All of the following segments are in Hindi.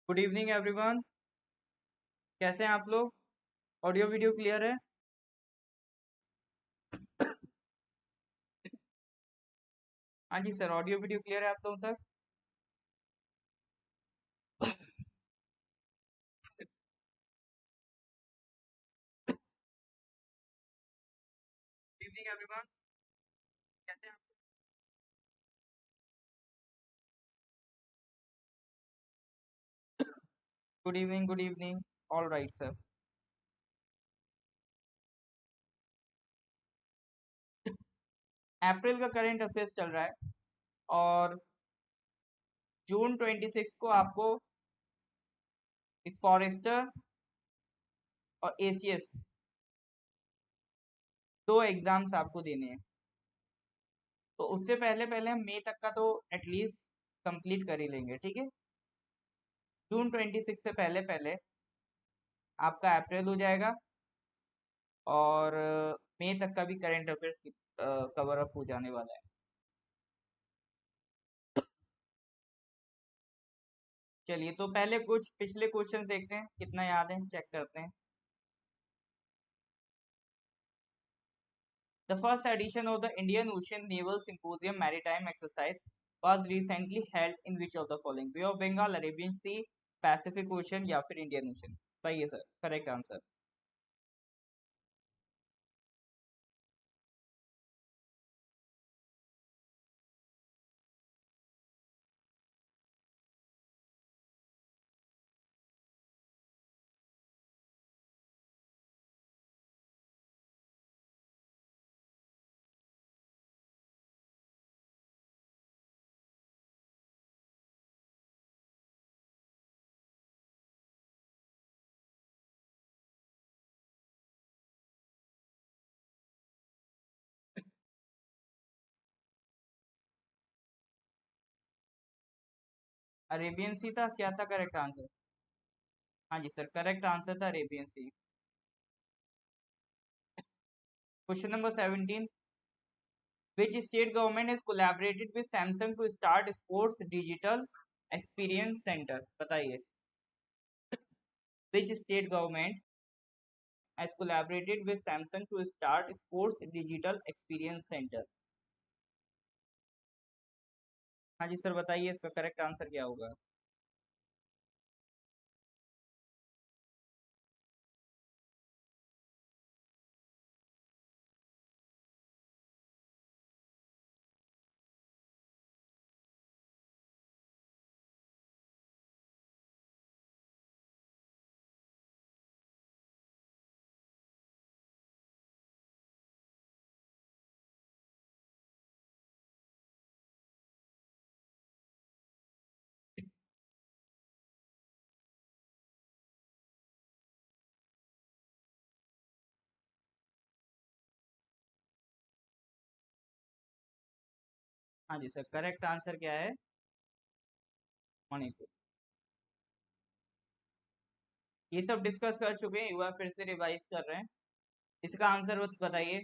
Good evening everyone. कैसे हैं आप लोग? ऑडियो वीडियो क्लियर है? हाँ जी सर, ऑडियो वीडियो क्लियर है आप लोगों तक? Good evening everyone. कैसे हैं आप? Good evening, good evening. All right sir. अप्रैल का करंट अफेयर्स चल रहा है और जून 26 को आपको एक फॉरेस्टर और एसीएस दो एग्जाम्स आपको देने हैं। तो उससे पहले पहले हम मई तक का तो एटलीस्ट कंप्लीट कर ही लेंगे, ठीक है? जून 26 से पहले पहले आपका अप्रैल हो जाएगा और मई तक का भी करंट अफेयर्स कवर अप हो जाने वाला है। चलिए, तो पहले कुछ पिछले क्वेश्चन देखते हैं, कितना याद है चेक करते हैं। The first edition of the Indian Ocean naval symposium maritime exercise was recently held in which of the following? Bay of Bengal, Arabian Sea, Pacific Ocean या फिर इंडियन ओशन? सही है sir, correct answer. Arabian Sea था, क्या था करेक्ट आंसर? हाँ जी सर, करेक्ट आंसर था Arabian Sea. Question number 17, which state government has collaborated with Samsung to start sports digital experience center? बताइए, which state government has collaborated with Samsung to start Sports Digital Experience Center? हाँ जी सर, बताइए इसका करेक्ट आंसर क्या होगा? हाँ जी सर, करेक्ट आंसर क्या है? मणिपुर। ये सब डिस्कस कर चुके हैं, युवा फिर से रिवाइज कर रहे हैं। इसका आंसर बताइए।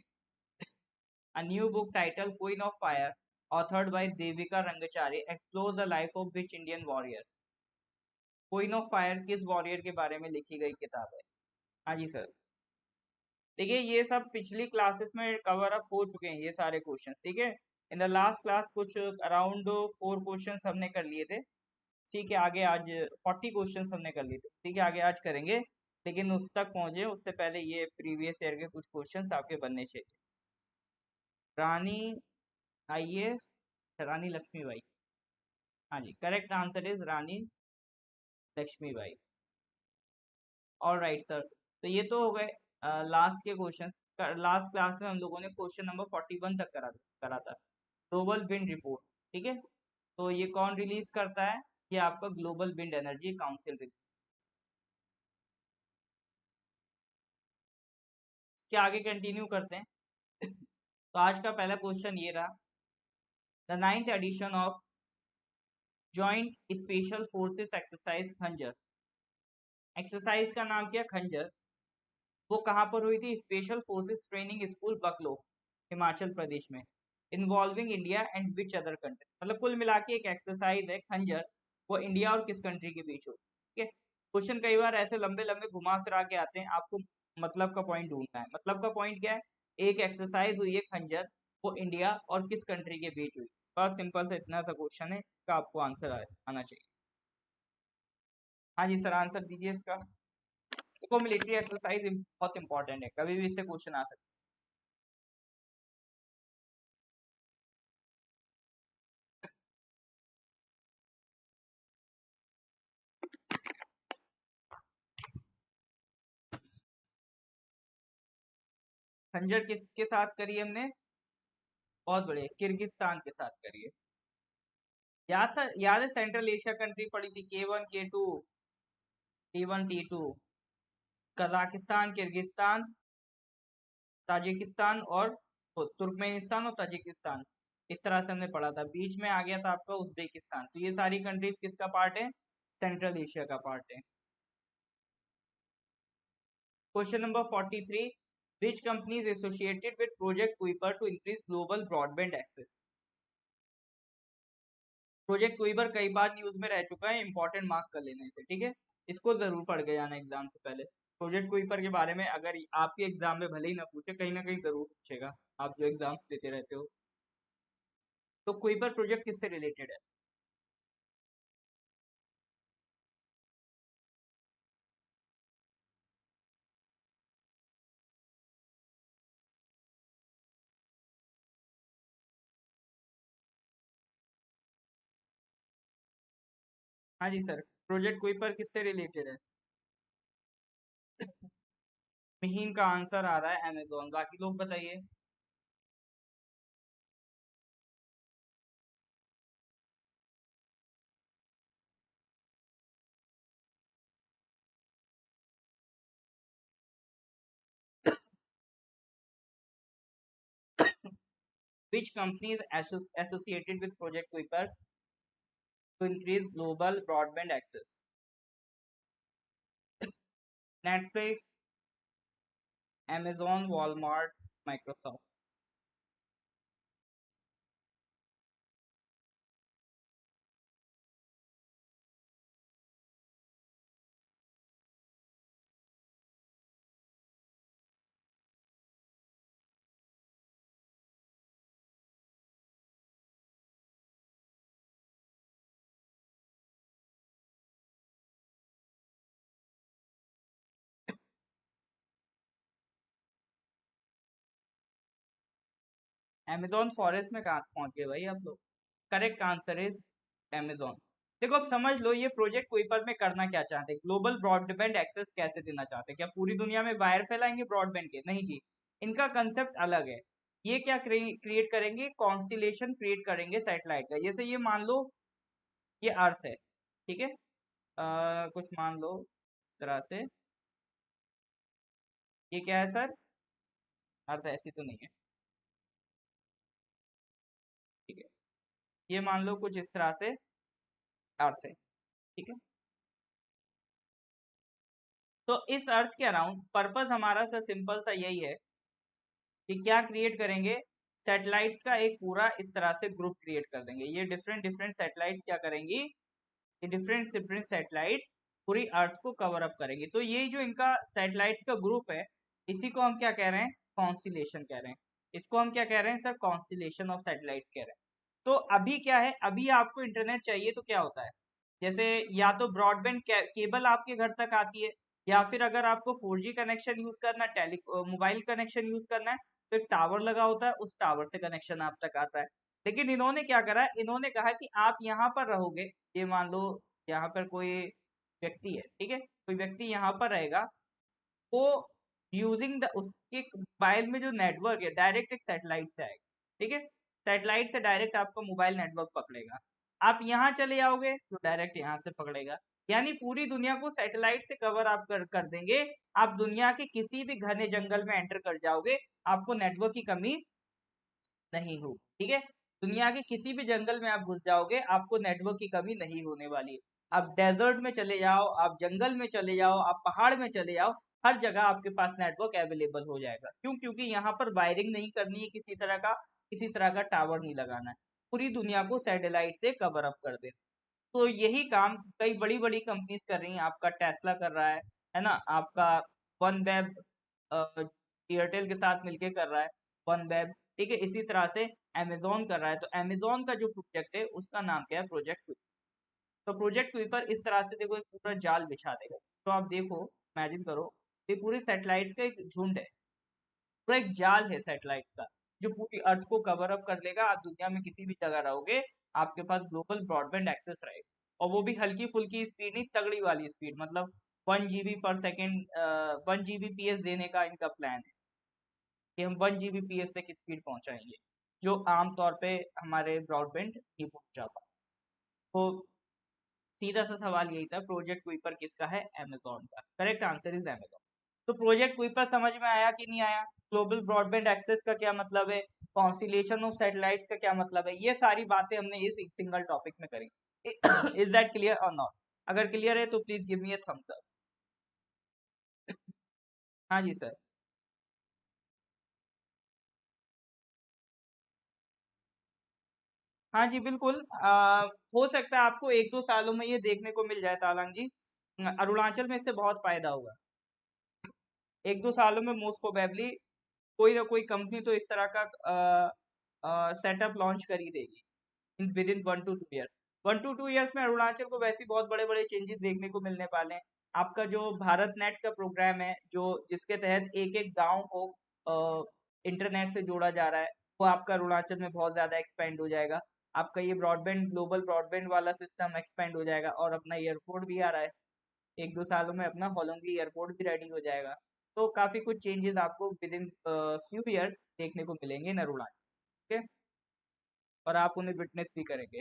A new book titled Queen of Fire, authored by Devika Rangachari, explores the life of which Indian warrior? Queen of fire किस वॉरियर के बारे में लिखी गई किताब है? हाँ जी सर। देखिए, ये सब पिछली क्लासेस में कवर अप हो चुके हैं ये सारे क्वेश्चन, ठीक है? इन द लास्ट क्लास कुछ अराउंड 4 क्वेश्चन हमने कर लिए थे, ठीक है? आगे आज 40 क्वेश्चन हमने कर लिए थे, ठीक है? आगे आज करेंगे, लेकिन उस तक पहुंचे उससे पहले ये प्रीवियस ईयर के कुछ क्वेश्चन आपके बनने चाहिए। रानी आईएएस, रानी लक्ष्मीबाई। हाँ जी, correct answer is Rani Lakshmibai. All right sir, तो ये तो हो गए लास्ट के क्वेश्चंस। लास्ट क्लास में हम लोगों ने क्वेश्चन नंबर 41 तक करा करा था, ग्लोबल विंड रिपोर्ट, ठीक है? तो ये कौन रिलीज करता है? ये आपका ग्लोबल विंड एनर्जी काउंसिल। इसके आगे कंटिन्यू करते हैं। तो आज का पहला क्वेश्चन ये रहा, the ninth edition of joint special forces exercise खंजर, एक्सरसाइज का नाम क्या? खंजर। वो कहाँ पर हुई थी? स्पेशल फोर्सेस ट्रेनिंग स्कूल बकलो, हिमाचल प्रदेश में। Involving India and which other country? मतलब कुल मिला के एक एक्सरसाइज है खंजर, वो इंडिया और किस कंट्री के बीच हो? ठीक है। क्वेश्चन कई बार ऐसे लंबे लंबे घुमा फिरा के आते हैं, आपको मतलब का पॉइंट ढूंढना है। मतलब का पॉइंट क्या है? एक एक्सरसाइज हुई है खंजर, वो इंडिया और किस कंट्री के बीच हुई। बस सिंपल सा इतना सा क्वेश्चन है, का आपको आंसर आना चाहिए। हाँ जी सर, आंसर दीजिए इसका। देखो मिलिट्री एक्सरसाइज बहुत इंपॉर्टेंट है, कभी भी इससे क्वेश्चन आ सकता है। खंजर किसके साथ करी है हमने? बहुत बढ़िया, किर्गिस्तान के साथ करी है। याद था, याद है सेंट्रल एशिया कंट्री पड़ी थी, K1 K2 T1 T2, Kazakhstan, Kyrgyzstan, Tajikistan और तुर्कमेनिस्तान और ताजिकिस्तान। इस तरह से हमने पढ़ा था। बीच में आ गया था आपका उज्बेकिस्तान। तो ये सारी कंट्रीज किसका पार्ट है? सेंट्रल एशिया का पार्ट है। Question number 43, which company is associated with project Kuiper to increase global broadband access? Project Kuiper कई बार न्यूज में रह चुका है, इंपॉर्टेंट मार्क कर लेने से, ठीक है। इसको जरूर पढ़ के जाना एग्जाम से पहले। प्रोजेक्ट कुइपर के बारे में अगर आपके एग्जाम में भले ही ना पूछे, कहीं ना कहीं जरूर पूछेगा, आप जो एग्जाम्स देते रहते हो। तो कुइपर प्रोजेक्ट किससे रिलेटेड है? हाँ जी सर, प्रोजेक्ट कुइपर किससे रिलेटेड है? मिहिन का आंसर आ रहा है अमेजोन। बाकी लोग बताइए। Which company is associated with project Kuiper to increase global broadband access? Netflix, Amazon, Walmart, Microsoft. Amazon forest में कहाँ पहुंच गए भाई आप लोग? Correct answer is Amazon. देखो अब समझ लो, ये प्रोजेक्ट कुइपर में करना क्या चाहते हैं, ग्लोबल ब्रॉडबैंड एक्सेस कैसे देना चाहते हैं। क्या पूरी दुनिया में वायर फैलाएंगे ब्रॉडबैंड के? नहीं जी, इनका कंसेप्ट अलग है। ये क्या क्रिएट करेंगे? कॉन्स्टिलेशन क्रिएट करेंगे सैटेलाइट का। जैसे ये मान लो ये अर्थ है, ठीक है। कुछ मान लो इस तरह से, ये क्या है सर? अर्थ ऐसी तो नहीं है, ठीक है। ये मान लो कुछ इस तरह से अर्थ है, ठीक है। तो इस अर्थ के अराउंड पर्पस हमारा सा सिंपल सा यही है कि क्या क्रिएट करेंगे, सैटेलाइट्स का एक पूरा इस तरह से ग्रुप क्रिएट कर देंगे। ये डिफरेंट डिफरेंट सैटेलाइट्स क्या करेंगी, ये डिफरेंट डिफरेंट सैटेलाइट्स पूरी अर्थ को कवर अप करेंगे। तो ये जो इनका सैटेलाइट्स का ग्रुप है, इसी को हम क्या कह रहे हैं? कॉन्स्टिलेशन कह रहे हैं। इसको हम क्या कह रहे हैं सर? कॉन्स्टिलेशन ऑफ सैटेलाइट्स कह रहे हैं। तो अभी क्या है, अभी आपको इंटरनेट चाहिए तो क्या होता है, जैसे या तो ब्रॉडबैंड केबल आपके घर तक आती है, या फिर अगर आपको 4G कनेक्शन यूज करना है, टेली मोबाइल कनेक्शन यूज करना है, तो एक टावर लगा होता है, उस टावर से कनेक्शन आप तक आता है। लेकिन इन्होंने क्या करा है, इन्होंने कहा कि आप यहाँ पर रहोगे, ये मान लो यहाँ पर कोई व्यक्ति है, ठीक है, कोई व्यक्ति यहाँ पर रहेगा, वो यूजिंग द उसके मोबाइल में जो नेटवर्क है डायरेक्ट एक सैटेलाइट से आएगा, ठीक है। सैटेलाइट से डायरेक्ट आपका मोबाइल नेटवर्क पकड़ेगा। आप यहाँ चले जाओगे तो डायरेक्ट यहाँ से पकड़ेगा। यानी पूरी दुनिया को सैटेलाइट से कवर आप कर देंगे। आप दुनिया के किसी भी घने जंगल में एंटर कर जाओगे, आपको नेटवर्क की कमी नहीं हो, ठीक है। दुनिया के किसी भी जंगल में आप घुस जाओगे, आपको नेटवर्क की कमी नहीं होने वाली। आप डेजर्ट में चले जाओ, आप जंगल में चले जाओ, आप पहाड़ में चले जाओ, हर जगह आपके पास नेटवर्क अवेलेबल हो जाएगा। क्यों? क्योंकि यहाँ पर वायरिंग नहीं करनी है किसी तरह का, किसी तरह का टावर नहीं लगाना है, पूरी दुनिया को सैटेलाइट से कवर अप कर दे। तो यही काम कई बड़ी बड़ी कंपनीज कर रही हैं। आपका टेस्ला कर रहा है ना, आपका वन वेब एयरटेल के साथ मिलके कर रहा है, वन वेब, ठीक है। इसी तरह से अमेजोन कर रहा है। तो अमेजोन का जो प्रोजेक्ट है उसका नाम क्या है, प्रोजेक्ट क्विपर। तो प्रोजेक्ट क्विपर इस तरह से देखो एक पूरा जाल बिछा देगा। तो आप देखो, इमेजिन करो, ये पूरी सैटेलाइट्स का एक झुंड है, पूरा एक जाल है सैटेलाइट्स का, जो पूरी अर्थ को कवर अप कर लेगा। आप दुनिया में किसी भी जगह रहोगे, आपके पास ग्लोबल ब्रॉडबैंड एक्सेस रहेगा, और वो भी हल्की फुल्की स्पीड नहीं, तगड़ी वाली स्पीड, मतलब 1 GB पर सेकेंड, 1 Gbps देने का इनका प्लान है कि हम 1 Gbps तक स्पीड पहुंचाएंगे, जो आमतौर पे हमारे ब्रॉडबैंड नहीं पहुंचा पाए। तो सीधा सा सवाल यही था, प्रोजेक्ट कुइपर किसका है, अमेजोन का। Correct answer is Amazon. तो प्रोजेक्ट कुइपर समझ में आया कि नहीं आया, ग्लोबल ब्रॉडबैंड एक्सेस का क्या मतलब है, कॉन्स्टिलेशन ऑफ सैटेलाइट्स का क्या मतलब है, ये सारी बातें हमने इस एक सिंगल टॉपिक में करी। इज दैट क्लियर और नॉट? अगर क्लियर है तो please give me a thumbs up. हाँ जी सर। हाँ जी बिल्कुल, हो सकता है आपको 1-2 सालों में ये देखने को मिल जाए तालंग जी। अरुणाचल में इससे बहुत फायदा होगा। 1-2 सालों में मोस्ट प्रोबेबली कोई ना कोई कंपनी तो इस तरह का सेटअप लॉन्च कर ही देगी in with in 1 to 2 years. 1 to 2 years में अरुणाचल को वैसे बहुत बड़े बड़े चेंजेस देखने को मिलने वाले हैं। आपका जो भारत नेट का प्रोग्राम है, जो जिसके तहत एक एक गांव को इंटरनेट से जोड़ा जा रहा है, वो आपका अरुणाचल में बहुत ज्यादा एक्सपेंड हो जाएगा। आपका ये ब्रॉडबैंड, ग्लोबल ब्रॉडबैंड वाला सिस्टम एक्सपेंड हो जाएगा, और अपना एयरपोर्ट भी आ रहा है। 1-2 सालों में अपना होलोंगी एयरपोर्ट भी रेडी हो जाएगा। तो काफी कुछ चेंजेस आपको विद इन फ्यू ईयर्स देखने को मिलेंगे इन अरुणाचल, ठीक है। और आप उन्हें विटनेस भी करेंगे,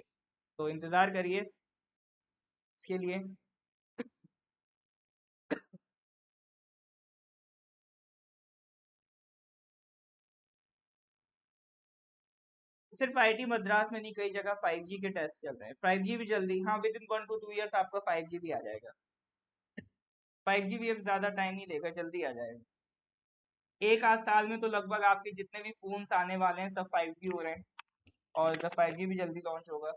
तो इंतजार करिए इसके लिए। सिर्फ आईटी मद्रास में नहीं, कई जगह 5G के टेस्ट चल रहे हैं। 5G भी जल्दी, हाँ, विद इन 1 to 2 ईयर्स आपका 5G भी आ जाएगा। 5G भी अब ज्यादा टाइम नहीं लेगा, जल्दी आ जाएगा। एक आध साल में तो लगभग आपके जितने भी फोन्स आने वाले हैं सब 5G हो रहे हैं, और द 5G भी जल्दी लॉन्च होगा।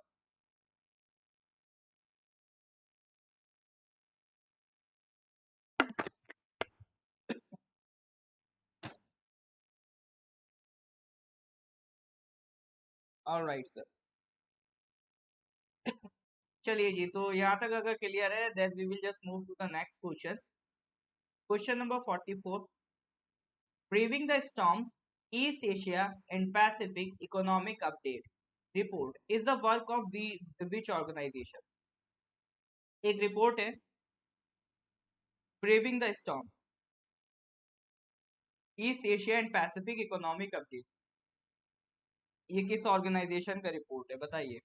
Alright sir. चलिए जी, तो यहाँ तक अगर क्लियर है, then we will just move to the next question. Question number 44, braving the storms, East Asia and Pacific economic update report is the work of which organisation. एक रिपोर्ट है, braving the storms, East Asia and Pacific economic update, ये किस ऑर्गेनाइजेशन का रिपोर्ट है, बताइए।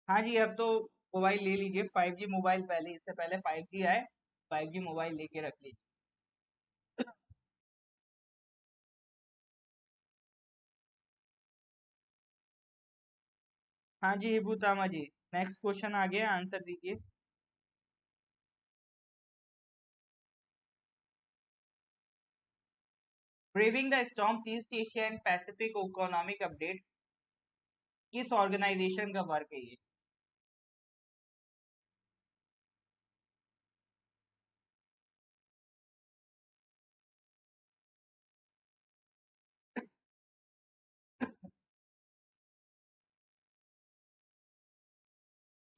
हाँ जी, अब तो मोबाइल ले लीजिए, 5G मोबाइल, पहले इससे पहले 5G आए, 5G मोबाइल लेके रख लीजिए। हाँ जी हिबू तामा जी, नेक्स्ट क्वेश्चन आ गया, आंसर दीजिए। Braving the storms, East Asia and Pacific economic update, किस ऑर्गेनाइजेशन का वर्क है ये?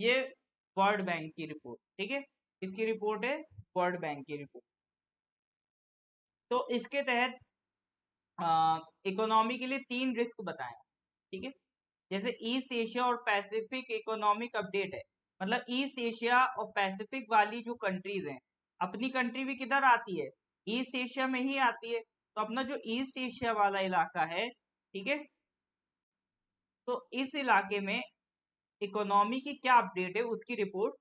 ये वर्ल्ड बैंक की रिपोर्ट, ठीक है। इसकी रिपोर्ट है, वर्ल्ड बैंक की रिपोर्ट। तो इसके तहत इकोनॉमी के लिए 3 रिस्क बताए, ठीक है। जैसे ईस्ट एशिया और पैसिफिक इकोनॉमिक अपडेट है, मतलब ईस्ट एशिया और पैसिफिक वाली जो कंट्रीज हैं, अपनी कंट्री भी किधर आती है, ईस्ट एशिया में ही आती है। तो अपना जो ईस्ट एशिया वाला इलाका है, ठीक है, तो इस इलाके में इकोनॉमी की क्या अपडेट है उसकी रिपोर्ट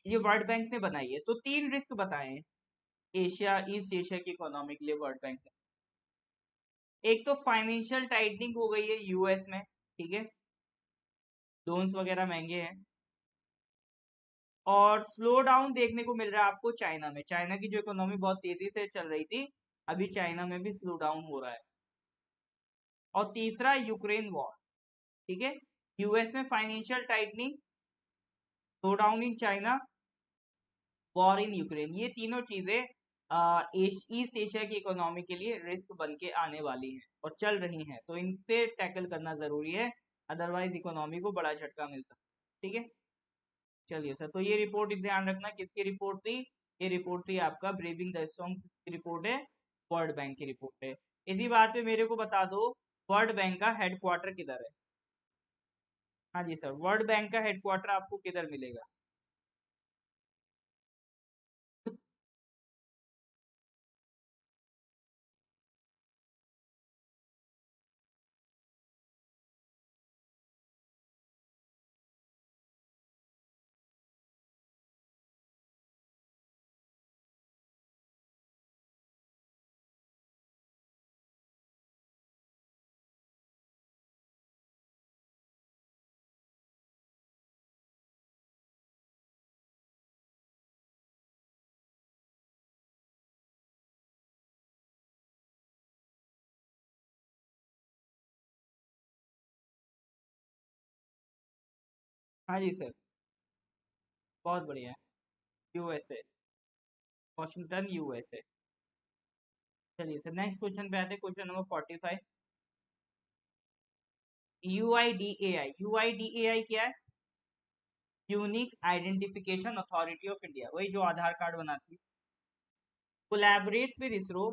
ये वर्ल्ड बैंक ने बनाई है। तो 3 रिस्क बताए हैं एशिया, ईस्ट एशिया की इकोनॉमी के लिए वर्ल्ड बैंक ने। एक तो फाइनेंशियल टाइटनिंग हो गई है यूएस में, ठीक है, लोन्स वगैरह महंगे हैं। और स्लो डाउन देखने को मिल रहा है आपको चाइना में, चाइना की जो इकोनॉमी बहुत तेजी से चल रही थी, अभी चाइना में भी स्लो डाउन हो रहा है। और तीसरा यूक्रेन वॉर, ठीक है। यूएस में financial tightening, slow down in China, war in Ukraine, ये तीनों चीजें ईस्ट एशिया की इकोनॉमी के लिए रिस्क बन के आने वाली हैं और चल रही हैं, तो इनसे टैकल करना जरूरी है, अदरवाइज इकोनॉमी को बड़ा झटका मिल सकता है, ठीक है। चलिए सर, तो ये रिपोर्ट ध्यान रखना, किसकी रिपोर्ट थी? ये रिपोर्ट थी आपका ब्रेविंग द स्टॉर्म की रिपोर्ट है, वर्ल्ड बैंक की रिपोर्ट है। इसी बात पे मेरे को बता दो, वर्ल्ड बैंक का हेडक्वार्टर किधर है? हाँ जी सर, वर्ल्ड बैंक का हेडक्वार्टर आपको किधर मिलेगा? हाँ जी सर, बहुत बढ़िया। USA, Washington USA. चलिए सर, नेक्स्ट क्वेश्चन पे आते हैं, क्वेश्चन नंबर 45। यूआईडीएआई क्या है? Unique Identification Authority of India, वही जो आधार कार्ड बनाती है। Collaborates with ISRO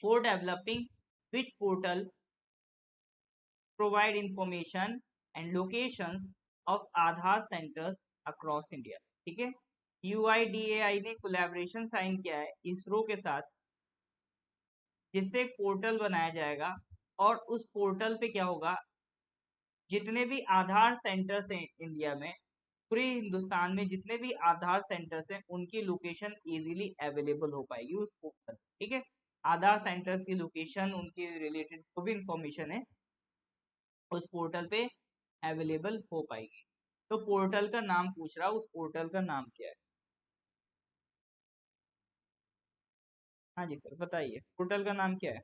for developing which portal provide information and locations of Aadhaar centres across India, ठीक है। यूआईडीएआई ने कोलैबोरेशन साइन किया है इसरो के साथ, जिससे एक पोर्टल बनाया जाएगा, और उस पोर्टल पे क्या होगा, जितने भी आधार सेंटर्स हैं इंडिया में, पूरे हिंदुस्तान में जितने भी आधार सेंटर्स हैं, उनकी लोकेशन इजीली अवेलेबल हो पाएगी उस पोर्टल, ठीक है। आधार सेंटर्स की लोकेशन, उनकी रिलेटेड जो भी इंफॉर्मेशन है, उस पोर्टल पे अवेलेबल हो पाएगी। तो पोर्टल का नाम पूछ रहा, उस पोर्टल का नाम क्या है? हाँ जी सर, बताइए पोर्टल का नाम क्या है?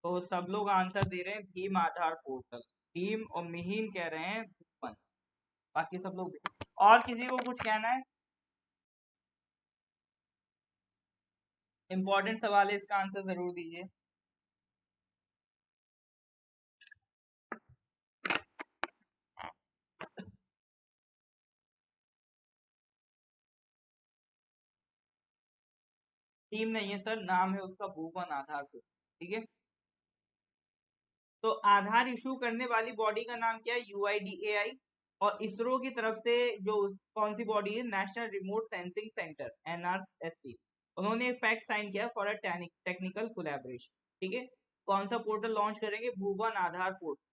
तो सब लोग आंसर दे रहे हैं भीम आधार पोर्टल। भीम और मिहिन कह रहे हैं भूपन, बाकी सब लोग। और किसी को कुछ कहना है? इंपॉर्टेंट सवाल है, इसका आंसर जरूर दीजिए। टीम नहीं है सर, नाम है उसका भूपन आधार पोर्टल, ठीक है। तो आधार इशू करने वाली बॉडी का नाम क्या है? यूआईडीएआई। और इसरो की तरफ से जो कौन सी बॉडी है? National remote sensing centre, NRSC. उन्होंने एक पैक्ट साइन किया फॉर अ टेक्निकल कोलैबोरेशन, ठीक है। कौन सा पोर्टल लॉन्च करेंगे? भुवन आधार पोर्टल,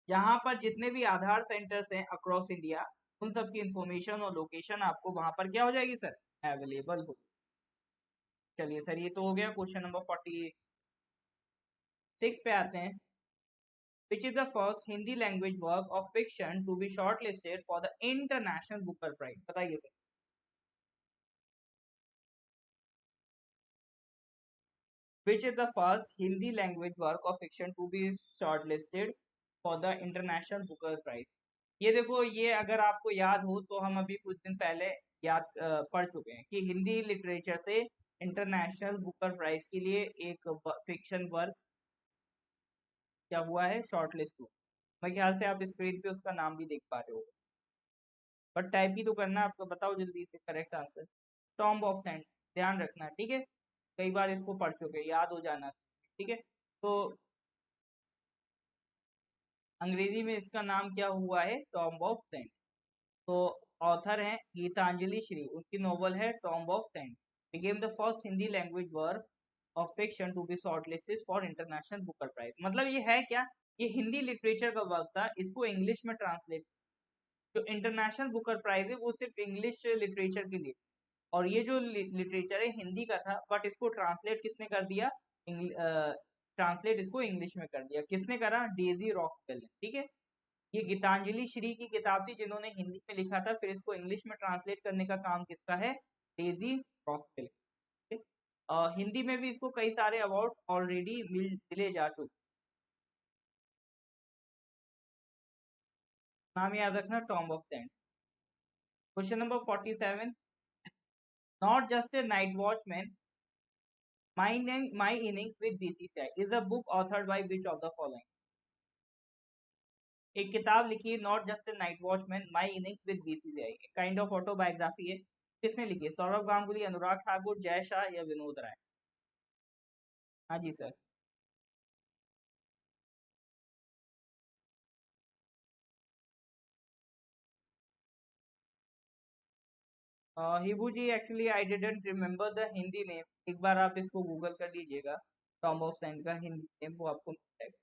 जहां पर जितने भी आधार सेंटर्स हैं अक्रॉस इंडिया, उन सब की इंफॉर्मेशन और लोकेशन आपको वहां पर क्या हो जाएगी सर? अवेलेबल हो। चलिए सर, ये तो हो गया क्वेश्चन नंबर 46 पे आते हैं। Which is the first Hindi language work of fiction to be shortlisted for the International Booker Prize? बताइए sir. Which is the first Hindi language work of fiction to be shortlisted for the International Booker Prize? ये देखो, ये अगर आपको याद हो तो हम अभी कुछ दिन पहले पढ़ चुके हैं कि हिंदी लिटरेचर से इंटरनेशनल बुकर प्राइज के लिए एक फिक्शन वर्क क्या हुआ है? शॉर्टलिस्ट हुआ। मेरे ख्याल से आप स्क्रीन पे उसका नाम भी देख पा रहे हो, बट टाइप ही तो करना है आपको। बताओ जल्दी से correct answer. Tomb of Sand, ध्यान रखना, ठीक है। कई बार इसको पढ़ चुके, याद हो जाना, ठीक है। तो अंग्रेजी में इसका नाम क्या हुआ है? Tomb of Sand. तो ऑथर हैं गीतांजलि श्री, उनकी नोवेल है Tomb of Sand, became the first Hindi language work of fiction to be shortlisted for International Booker Prize. मतलब ये है क्या? ये हिंदी लिटरेचर का वर्क था, इसको इंग्लिश में ट्रांसलेट, जो इंटरनेशनल बुकर प्राइज है वो सिर्फ इंग्लिश लिटरेचर के लिए, और ये जो लिटरेचर है हिंदी का था, बट इसको ट्रांसलेट किसने कर दिया? ट्रांसलेट इसको इंग्लिश में कर दिया, किसने करा? डेजी रॉकवेल ने, ठीक है। ये गीतांजलि श्री की किताब थी जिन्होंने हिंदी में लिखा था, फिर इसको इंग्लिश में ट्रांसलेट करने का काम किसका है? Daisy Rockwell. हिंदी में भी इसको कई सारे अवार्ड ऑलरेडी मिले जा चुके। नाम याद रखना, Tomb of Sand. Question number 47, not just a night watchman, my innings with BCCI is a book authored by which of the following? एक किताब लिखी है, not just a night watchman, my innings with BCCI, kind of autobiography है। किसने लिखी है? सौरभ गांगुली, अनुराग ठाकुर, जय शाह या विनोद राय? हाँ जी सर। हिबू जी, actually I didn't remember the Hindi name, एक बार आप इसको गूगल कर लीजिएगा, टॉम ऑफ सेंट का हिंदी नेम वो आपको मिल जाएगा।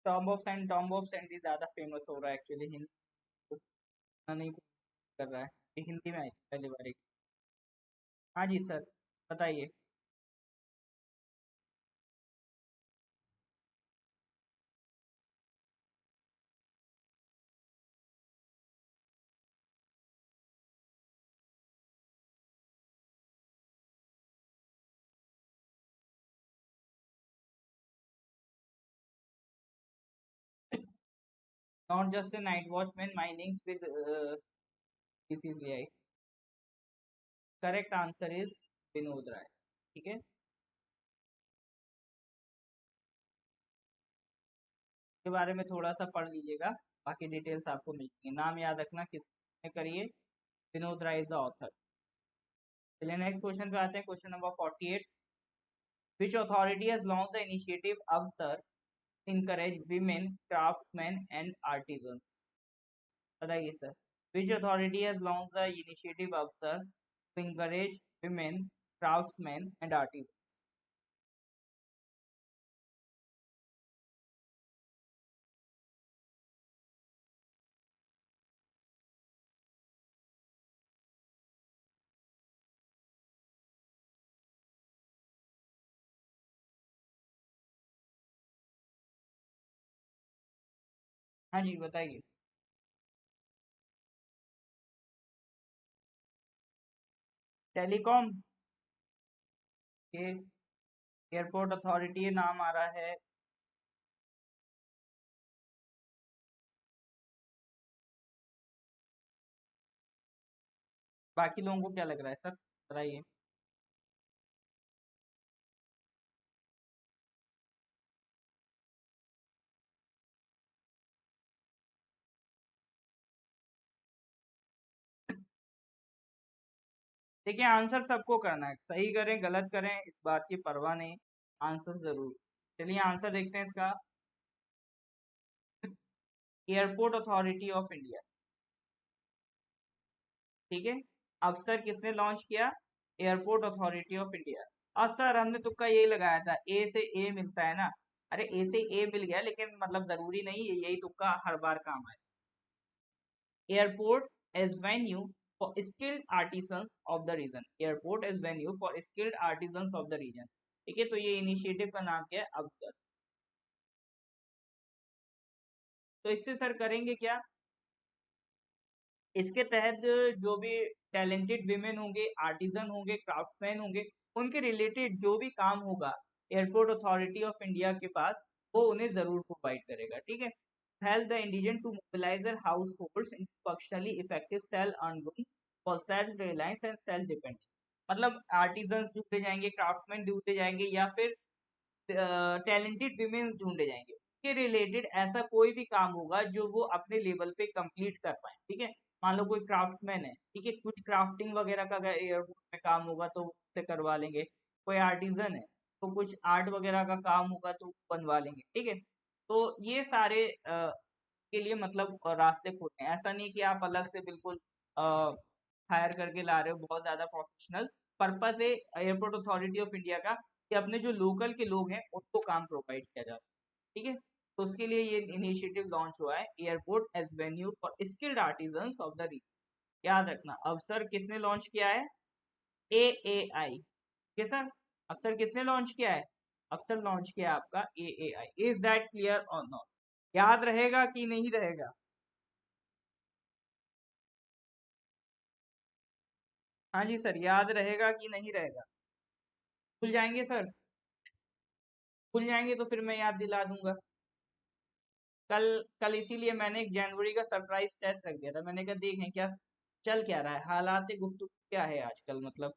टॉम ऑफ सेंट ही ज्यादा फेमस हो रहा है एक्चुअली, हिंदी नहीं कर रहा है, ये हिंदी में आई थी पहली बार। हाँ जी सर, बताइए। Not just a night watchman, my innings with BCCI. Correct answer is Vinod Rai. ठीक है, के बारे में थोड़ा सा पढ़ लीजिएगा, बाकी डिटेल्स आपको मिलेंगी। नाम याद रखना किसने करिए, Vinod Rai is the author. चलिए नेक्स्ट क्वेश्चन पे आते हैं, question number 48, which authority has launch the initiative अवसर encourage women craftsmen and artisans? बताइए sir, which authority has launched the initiative अवसर to encourage women craftsmen and artisans? हाँ जी बताइए। टेलीकॉम के एयरपोर्ट अथॉरिटी नाम आ रहा है। बाकी लोगों को क्या लग रहा है सर, बताइए। देखिए आंसर सबको करना है, सही करें गलत करें इस बात की परवाह नहीं, आंसर जरूर। चलिए आंसर देखते हैं इसका, एयरपोर्ट अथॉरिटी ऑफ इंडिया। ठीक है, अफसर किसने लॉन्च किया? Airport authority of India. और सर हमने तुक्का यही लगाया था, ए से ए मिलता है ना, अरे ए से ए मिल गया, लेकिन मतलब जरूरी नहीं है यही तुक्का हर बार काम आए। Airport as venue for skilled artisans of the region, airport as venue for skilled artisans of the region. ठीक है, तो ये इनिशिएटिव का नाम क्या है? अफसर। तो इससे सर करेंगे क्या, इसके तहत जो भी टैलेंटेड विमेन होंगे, आर्टिजन होंगे, क्राफ्ट्समैन होंगे, उनके रिलेटेड जो भी काम होगा एयरपोर्ट अथॉरिटी ऑफ इंडिया के पास, वो उन्हें जरूर प्रोवाइड करेगा। ठीक है, help the indigent to mobilize their households in functionally effective self earn room for self reliance and self dependence. मतलब आर्टिजन्स ढूंढे जाएंगे, क्राफ्ट्समैन ढूंढे जाएंगे, या फिर टैलेंटेड विमेन ढूंढे जाएंगे, के रिलेटेड ऐसा कोई भी काम होगा जो वो अपने लेवल पे कंप्लीट कर पाए। ठीक है, मान लो कोई क्राफ्ट्समैन है, ठीक है, कुछ क्राफ्टिंग वगैरह का अगर एयरपोर्ट में काम होगा तो उससे करवा लेंगे। कोई आर्टिजन है तो कुछ आर्ट वगैरह का काम होगा तो बनवा लेंगे। ठीक है, तो ये सारे के लिए मतलब रास्ते खोलते हैं, ऐसा नहीं कि आप अलग से बिल्कुल हायर करके ला रहे हो बहुत ज्यादा प्रोफेशनल्स। पर्पस है एयरपोर्ट अथॉरिटी ऑफ इंडिया का कि अपने जो लोकल के लोग हैं उनको काम प्रोवाइड किया जा सके। ठीक है, तो उसके लिए ये इनिशिएटिव लॉन्च हुआ है, airport as venue for skilled artisans of the region. याद रखना, अवसर किसने लॉन्च किया है? AAI। ठीक है सर, अवसर किसने लॉन्च किया है? अवसर लॉन्च किया आपका AAI। इज दैट क्लियर और नॉट? याद रहेगा कि नहीं रहेगा? हाँ जी सर, याद रहेगा कि नहीं रहेगा? भूल जाएंगे सर? भूल जाएंगे तो फिर मैं याद दिला दूंगा। कल कल इसीलिए मैंने एक जनवरी का सरप्राइज टेस्ट रख दिया था। मैंने कहा देखें क्या चल क्या रहा है, हालात गुफ्तगू क्या है आजकल, मतलब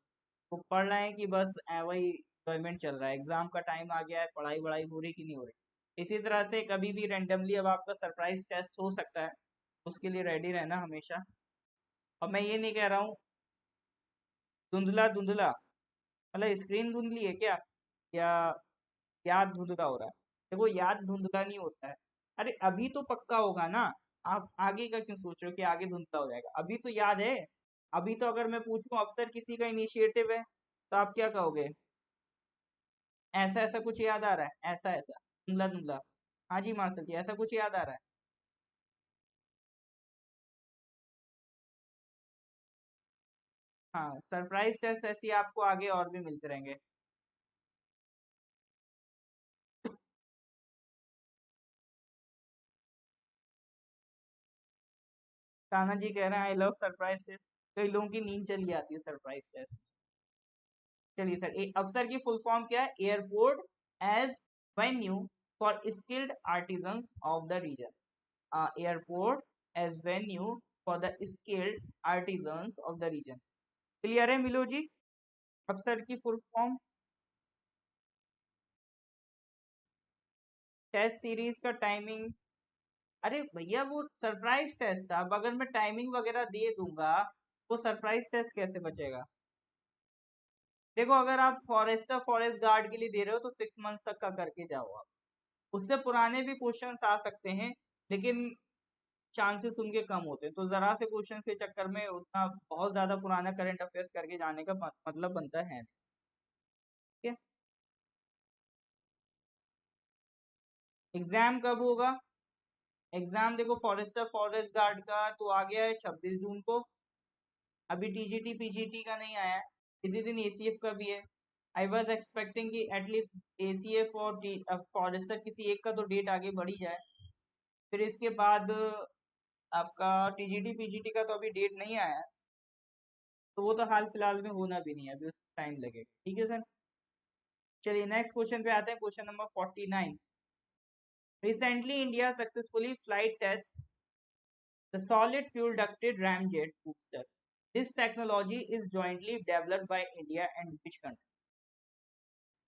वो पढ़ रहे हैं कि बस वही एंजॉयमेंट चल रहा है, एग्जाम का टाइम आ गया है, पढ़ाई वढ़ाई हो रही कि नहीं हो रही। इसी तरह से कभी भी रेंडमली अब आपका सरप्राइज टेस्ट हो सकता है, उसके लिए रेडी रहना हमेशा। और मैं ये नहीं कह रहा हूँ धुंधला धुंधला, मतलब स्क्रीन धुंधली है क्या, या याद धुंधला हो रहा है? देखो याद धुंधला नहीं होता है। अरे अभी तो पक्का होगा ना, आप आगे का क्यों सोच रहे हो कि आगे धुंधला हो जाएगा? अभी तो याद है। अभी तो अगर मैं पूछूं अफसर किसी का इनिशिएटिव है तो आप क्या कहोगे? ऐसा ऐसा कुछ याद आ रहा है, ऐसा ऐसा धुंधला धुंधला? हाँ जी मार्शल जी, ऐसा कुछ याद आ रहा है? हाँ, सरप्राइज टेस्ट ऐसी आपको आगे और भी मिलते रहेंगे। कान्हा जी कह रहे हैं आई लव सरप्राइज टेस्ट। कई लोगों की नींद चली आती है सरप्राइज टेस्ट। चलिए सर, अफसर की फुल फॉर्म क्या है? Airport as venue for skilled artisans of the region. Airport as venue for the skilled artisans of the region. Clear है मिलो जी? अफसर की फुल फॉर्म। टेस्ट सीरीज का टाइमिंग, अरे भैया वो सरप्राइज टेस्ट था, अब अगर मैं टाइमिंग वगैरह दे दूंगा वो सरप्राइज टेस्ट कैसे बचेगा? देखो अगर आप फॉरेस्टर फॉरेस्ट गार्ड के लिए दे रहे हो तो 6 मंथ तक का करके जाओ आप। उससे पुराने भी क्वेश्चंस आ सकते हैं, लेकिन चांसेस उनके कम होते हैं, तो जरा से क्वेश्चंस के चक्कर में उतना बहुत ज्यादा पुराना करंट अफेयर्स करके जाने का मतलब बनता है नहीं। ठीक है। एग्जाम कब होगा? एग्जाम देखो फॉरेस्टर फॉरेस्ट गार्ड का तो आ गया है 26 जून को। अभी टीजीटी पीजीटी का नहीं आया है। इसी दिन एसीएफ का भी है। आई वॉज एक्सपेक्टिंग कि एटलीस्ट एसीएफ और फॉरेस्टर किसी एक का तो डेट आगे बढ़ी जाए। फिर इसके बाद आपका टीजीटी पीजीटी का तो अभी डेट नहीं आया है, तो वो तो हाल फिलहाल में होना भी नहीं है, अभी उसको टाइम लगेगा। ठीक है सर। चलिए नेक्स्ट क्वेश्चन पे आते हैं, question number 49। Recently India successfully flight test the solid fuel ducted ramjet booster. This technology is jointly developed by India and which country?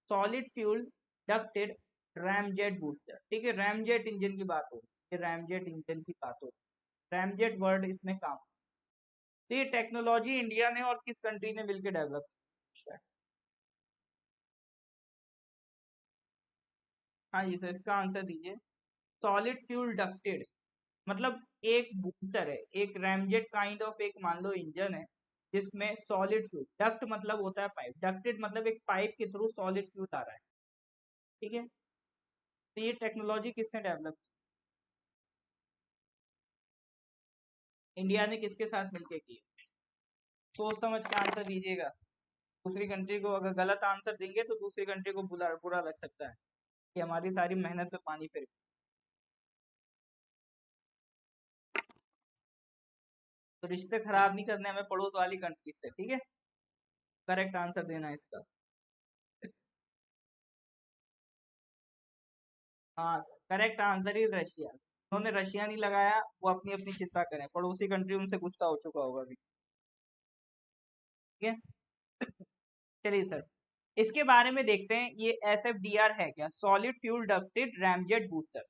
Solid fuel ducted ramjet booster। ठीक है, ramjet इंजन की बात हो रही है, ramjet इंजन की बात हो रही है, ramjet वर्ड इसमें काम। तो ये टेक्नोलॉजी इंडिया ने और किस कंट्री ने मिलकर डेवलप किया? हाँ जी सर, इसका आंसर दीजिए। सॉलिड फ्यूल डक्टेड मतलब एक बूस्टर है, एक रैमजेट काइंड ऑफ एक मान लो इंजन है जिसमें सॉलिड फ्यूल, डक्ट मतलब होता है पाइप, डक्टेड मतलब एक पाइप के थ्रू सॉलिड फ्यूल आ रहा है। ठीक है। तो ये टेक्नोलॉजी किसने डेवलप की? इंडिया ने किसके साथ मिलकर की? सोच समझ के आंसर दीजिएगा। दूसरी कंट्री को अगर गलत आंसर देंगे तो दूसरी कंट्री को बुरा बुरा लग सकता है कि हमारी सारी मेहनत पे पानी फिर। तो रिश्ते खराब नहीं करने हमें पड़ोस वाली कंट्री से, ठीक है। करेक्ट आंसर देना है इसका। हाँ, करेक्ट आंसर इज रशिया। उन्होंने रशिया नहीं लगाया, वो अपनी अपनी चिंता करें, पड़ोसी कंट्री उनसे गुस्सा हो चुका होगा अभी। ठीक है। चलिए सर, इसके बारे में देखते हैं ये SFDR है क्या, solid fuel ducted ramjet booster.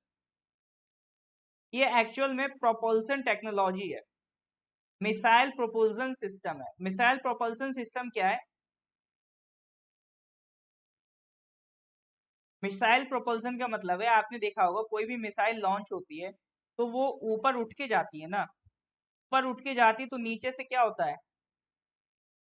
ये एक्चुअल में प्रोपल्सन टेक्नोलॉजी है, मिसाइल प्रोपल्सन सिस्टम है। मिसाइल प्रोपल्सन सिस्टम क्या है? मिसाइल प्रोपल्सन का मतलब है, आपने देखा होगा कोई भी मिसाइल लॉन्च होती है तो वो ऊपर उठ के जाती है ना, ऊपर उठ के जाती है तो नीचे से क्या होता है,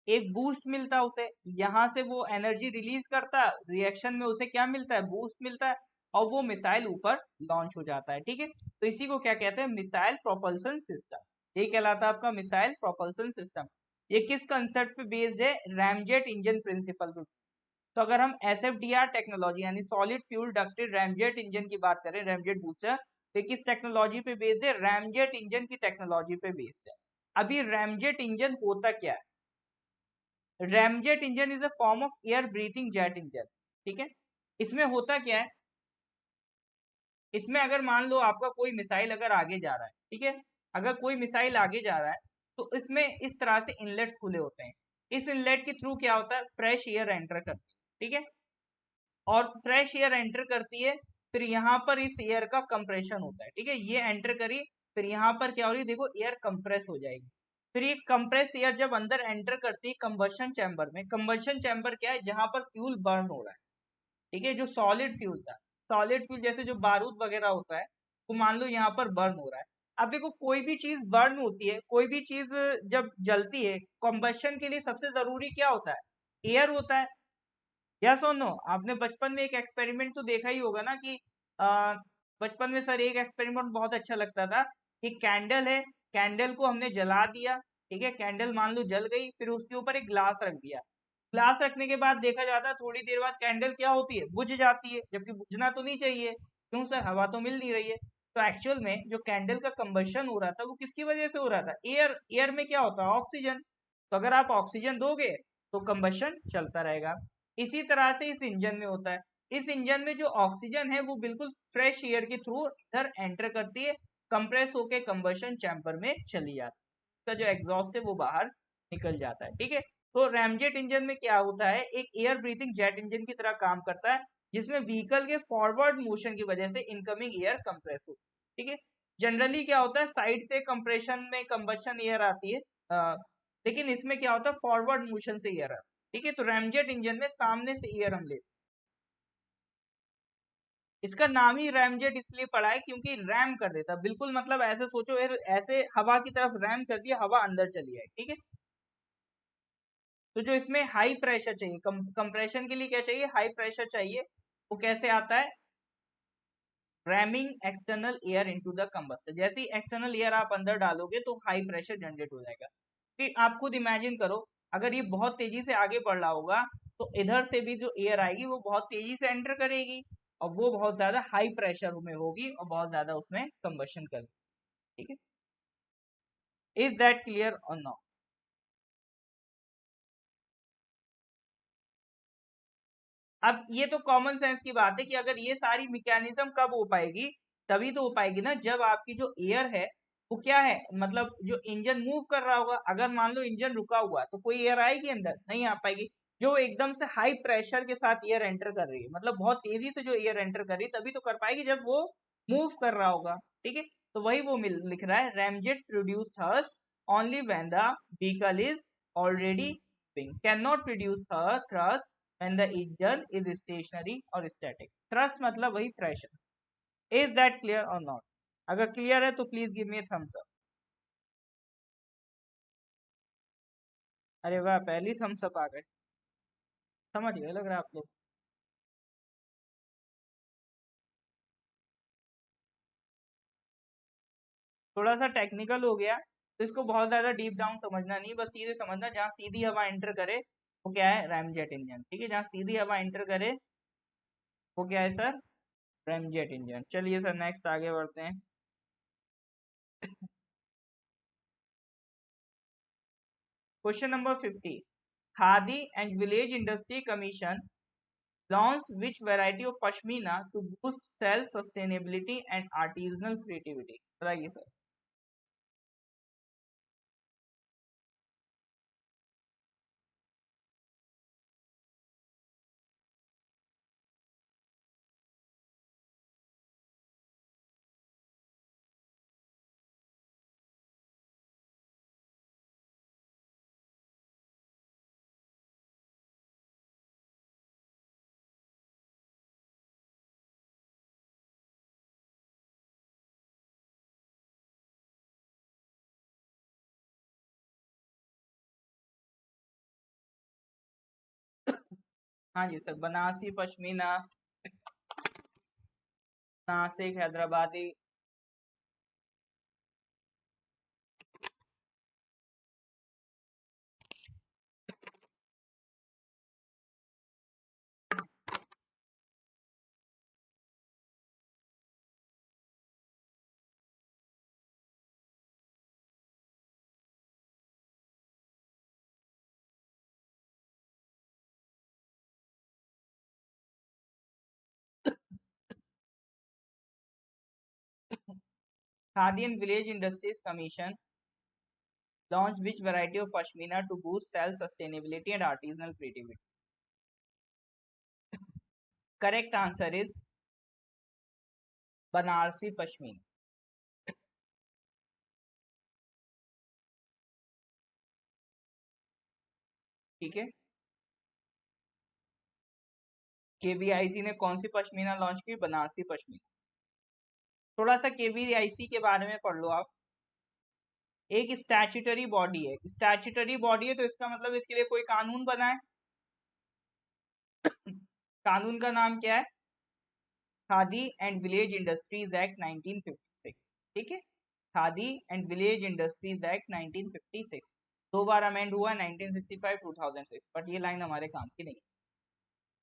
एक बूस्ट मिलता है उसे, यहाँ से वो एनर्जी रिलीज करता है, रिएक्शन में उसे क्या मिलता है, बूस्ट मिलता है, और वो मिसाइल ऊपर लॉन्च हो जाता है। ठीक है, तो इसी को क्या कहते हैं, मिसाइल प्रोपल्सन सिस्टम। ये कहलाता है आपका मिसाइल प्रोपल्सन सिस्टम। ये किस कंसेप्ट पे बेस्ड है? रैमजेट इंजन प्रिंसिपल पे। तो अगर हम एसएफडीआर टेक्नोलॉजी यानी solid fuel ducted ramjet engine की बात करें, रैमजेट बूस्टर, तो किस टेक्नोलॉजी पे बेस्ड है? रैमजेट इंजन की टेक्नोलॉजी पे बेस्ड है। अभी रैमजेट इंजन होता क्या है? Ramjet engine is a form of air breathing jet engine. ठीक है, इसमें होता क्या है? इसमें अगर मान लो आपका कोई मिसाइल अगर आगे जा रहा है, ठीक है, अगर कोई मिसाइल आगे जा रहा है तो इसमें इस तरह से इनलेट्स खुले होते हैं। इस इनलेट के थ्रू क्या होता है? फ्रेश एयर एंटर करती है। ठीक है, और फ्रेश एयर एंटर करती है, फिर यहाँ पर इस एयर का कंप्रेशन होता है। ठीक है, ये एंटर करी, फिर यहाँ पर क्या हो रही है? देखो, एयर कंप्रेस हो जाएगी। फिर ये कंप्रेस एयर जब अंदर एंटर करती है कंबशन चैम्बर में, कंबशन चैम्बर क्या है? जहां पर फ्यूल बर्न हो रहा है। ठीक है, जो सॉलिड फ्यूल था, सॉलिड फ्यूल जैसे जो बारूद वगैरह होता है, तो मान लो यहाँ पर बर्न हो रहा है। अब देखो, कोई भी चीज बर्न होती है, कोई भी चीज जब जलती है, कंबशन के लिए सबसे जरूरी क्या होता है? एयर होता है। यस और नो? आपने बचपन में एक एक्सपेरिमेंट तो देखा ही होगा ना कि बचपन में सर एक एक्सपेरिमेंट बहुत अच्छा लगता था कि कैंडल है, कैंडल को हमने जला दिया। ठीक है, कैंडल मान लो जल गई, फिर उसके ऊपर एक ग्लास रख दिया। ग्लास रखने के बाद देखा जाता है थोड़ी देर बाद कैंडल क्या होती है? बुझ जाती है, जबकि बुझना तो नहीं चाहिए। क्यों सर? हवा तो मिल नहीं रही है। तो एक्चुअल में जो कैंडल का कंबशन हो रहा था वो किसकी वजह से हो रहा था? एयर। एयर में क्या होता है? ऑक्सीजन। तो अगर आप ऑक्सीजन दोगे तो कंबशन चलता रहेगा। इसी तरह से इस इंजन में होता है। इस इंजन में जो ऑक्सीजन है वो बिल्कुल फ्रेश एयर के थ्रू इधर एंटर करती है, कंप्रेस होके कंबशन चैम्बर में चली जाती है। तो जो एग्जॉस्ट है वो बाहर निकल जाता है। ठीक है, तो रैमजेट इंजन में क्या होता है? एक एयर ब्रीथिंग जेट इंजन की तरह काम करता है, जिसमें व्हीकल के फॉरवर्ड मोशन की वजह से इनकमिंग एयर कंप्रेस हो। ठीक है, जनरली क्या होता है? साइड से कंप्रेशन में कंबशन एयर आती है, लेकिन इसमें क्या होता है? फॉरवर्ड मोशन से एयर आता है। ठीक है, तो रैमजेट इंजन में सामने से एयर हम लेते। इसका नाम ही रैमजेट इसलिए पड़ा है क्योंकि रैम कर देता, बिल्कुल मतलब ऐसे सोचो यार, ऐसे हवा की तरफ रैम कर दिया, हवा अंदर चली है। ठीक है, तो जो इसमें हाई प्रेशर चाहिए, कंप्रेशन के लिए क्या चाहिए? हाई प्रेशर चाहिए। वो कैसे आता है? Rhyming external air into the combustor. जैसे ही एक्सटर्नल एयर आप अंदर डालोगे तो हाई प्रेशर जनरेट हो जाएगा। कि आप खुद इमेजिन करो, अगर ये बहुत तेजी से आगे बढ़ रहा होगा तो इधर से भी जो एयर आएगी वो बहुत तेजी से एंटर करेगी, और वो बहुत ज्यादा हाई प्रेशर में होगी और बहुत ज्यादा उसमें कंबशन करेगी। ठीक है, इज दैट क्लियर और नॉट? अब ये तो कॉमन सेंस की बात है कि अगर ये सारी मैकेनिज्म कब हो पाएगी? तभी तो हो पाएगी ना जब आपकी जो एयर है वो क्या है, मतलब जो इंजन मूव कर रहा होगा। अगर मान लो इंजन रुका हुआ तो कोई एयर आएगी अंदर? नहीं आ पाएगी। जो एकदम से हाई प्रेशर के साथ एयर एंटर कर रही है, मतलब बहुत तेजी से जो एयर एंटर कर रही है, तभी तो कर पाएगी जब वो मूव कर रहा होगा। ठीक है, तो वही वो लिख रहा है, ramjet produce thrust only when the vehicle is already can not produce thrust when the engine is stationary or static. Thrust मतलब वही pressure. Is that clear or not? अगर clear है तो please give me a thumbs up. अरे वाह, पहली thumbs up आ गए। समझ गए लग रहा है आप लोग। थोड़ा सा टेक्निकल हो गया, तो इसको बहुत ज्यादा डीप डाउन समझना नहीं, बस सीधे समझना जहाँ सीधी हवा एंटर करे वो क्या है? Ramjet engine. ठीक है, जहाँ सीधी हवा एंटर करे वो क्या है सर? Ramjet engine. चलिए सर नेक्स्ट आगे बढ़ते हैं। Question number 50। Khadi and village industry commission launched which variety of pashmina to boost self sustainability and artisanal creativity? बताइए सर। हाँ जी sir, Banarasi pashmina, Nashik, Hyderabadi. Khadi and Village Industries Commission launched which variety of pashmina to boost self sustainability and artisanal creativity? Correct answer is Banarasi pashmina. ठीक है. केवीआईसी ने कौन सी पश्मीना लॉन्च की? बनारसी पश्मीना. थोड़ा सा केवीआईसी के बारे में पढ़ लो आप. एक स्टैच्यूटरी बॉडी है. स्टैच्यूटरी बॉडी है तो इसका मतलब इसके लिए कोई कानून बना है. कानून का नाम क्या है? Khadi and Village industries act 1956. ठीक है. Khadi and Village industries act 1956 दो बार अमेंड हुआ 1965 2006. बट ये लाइन हमारे काम की नहीं है.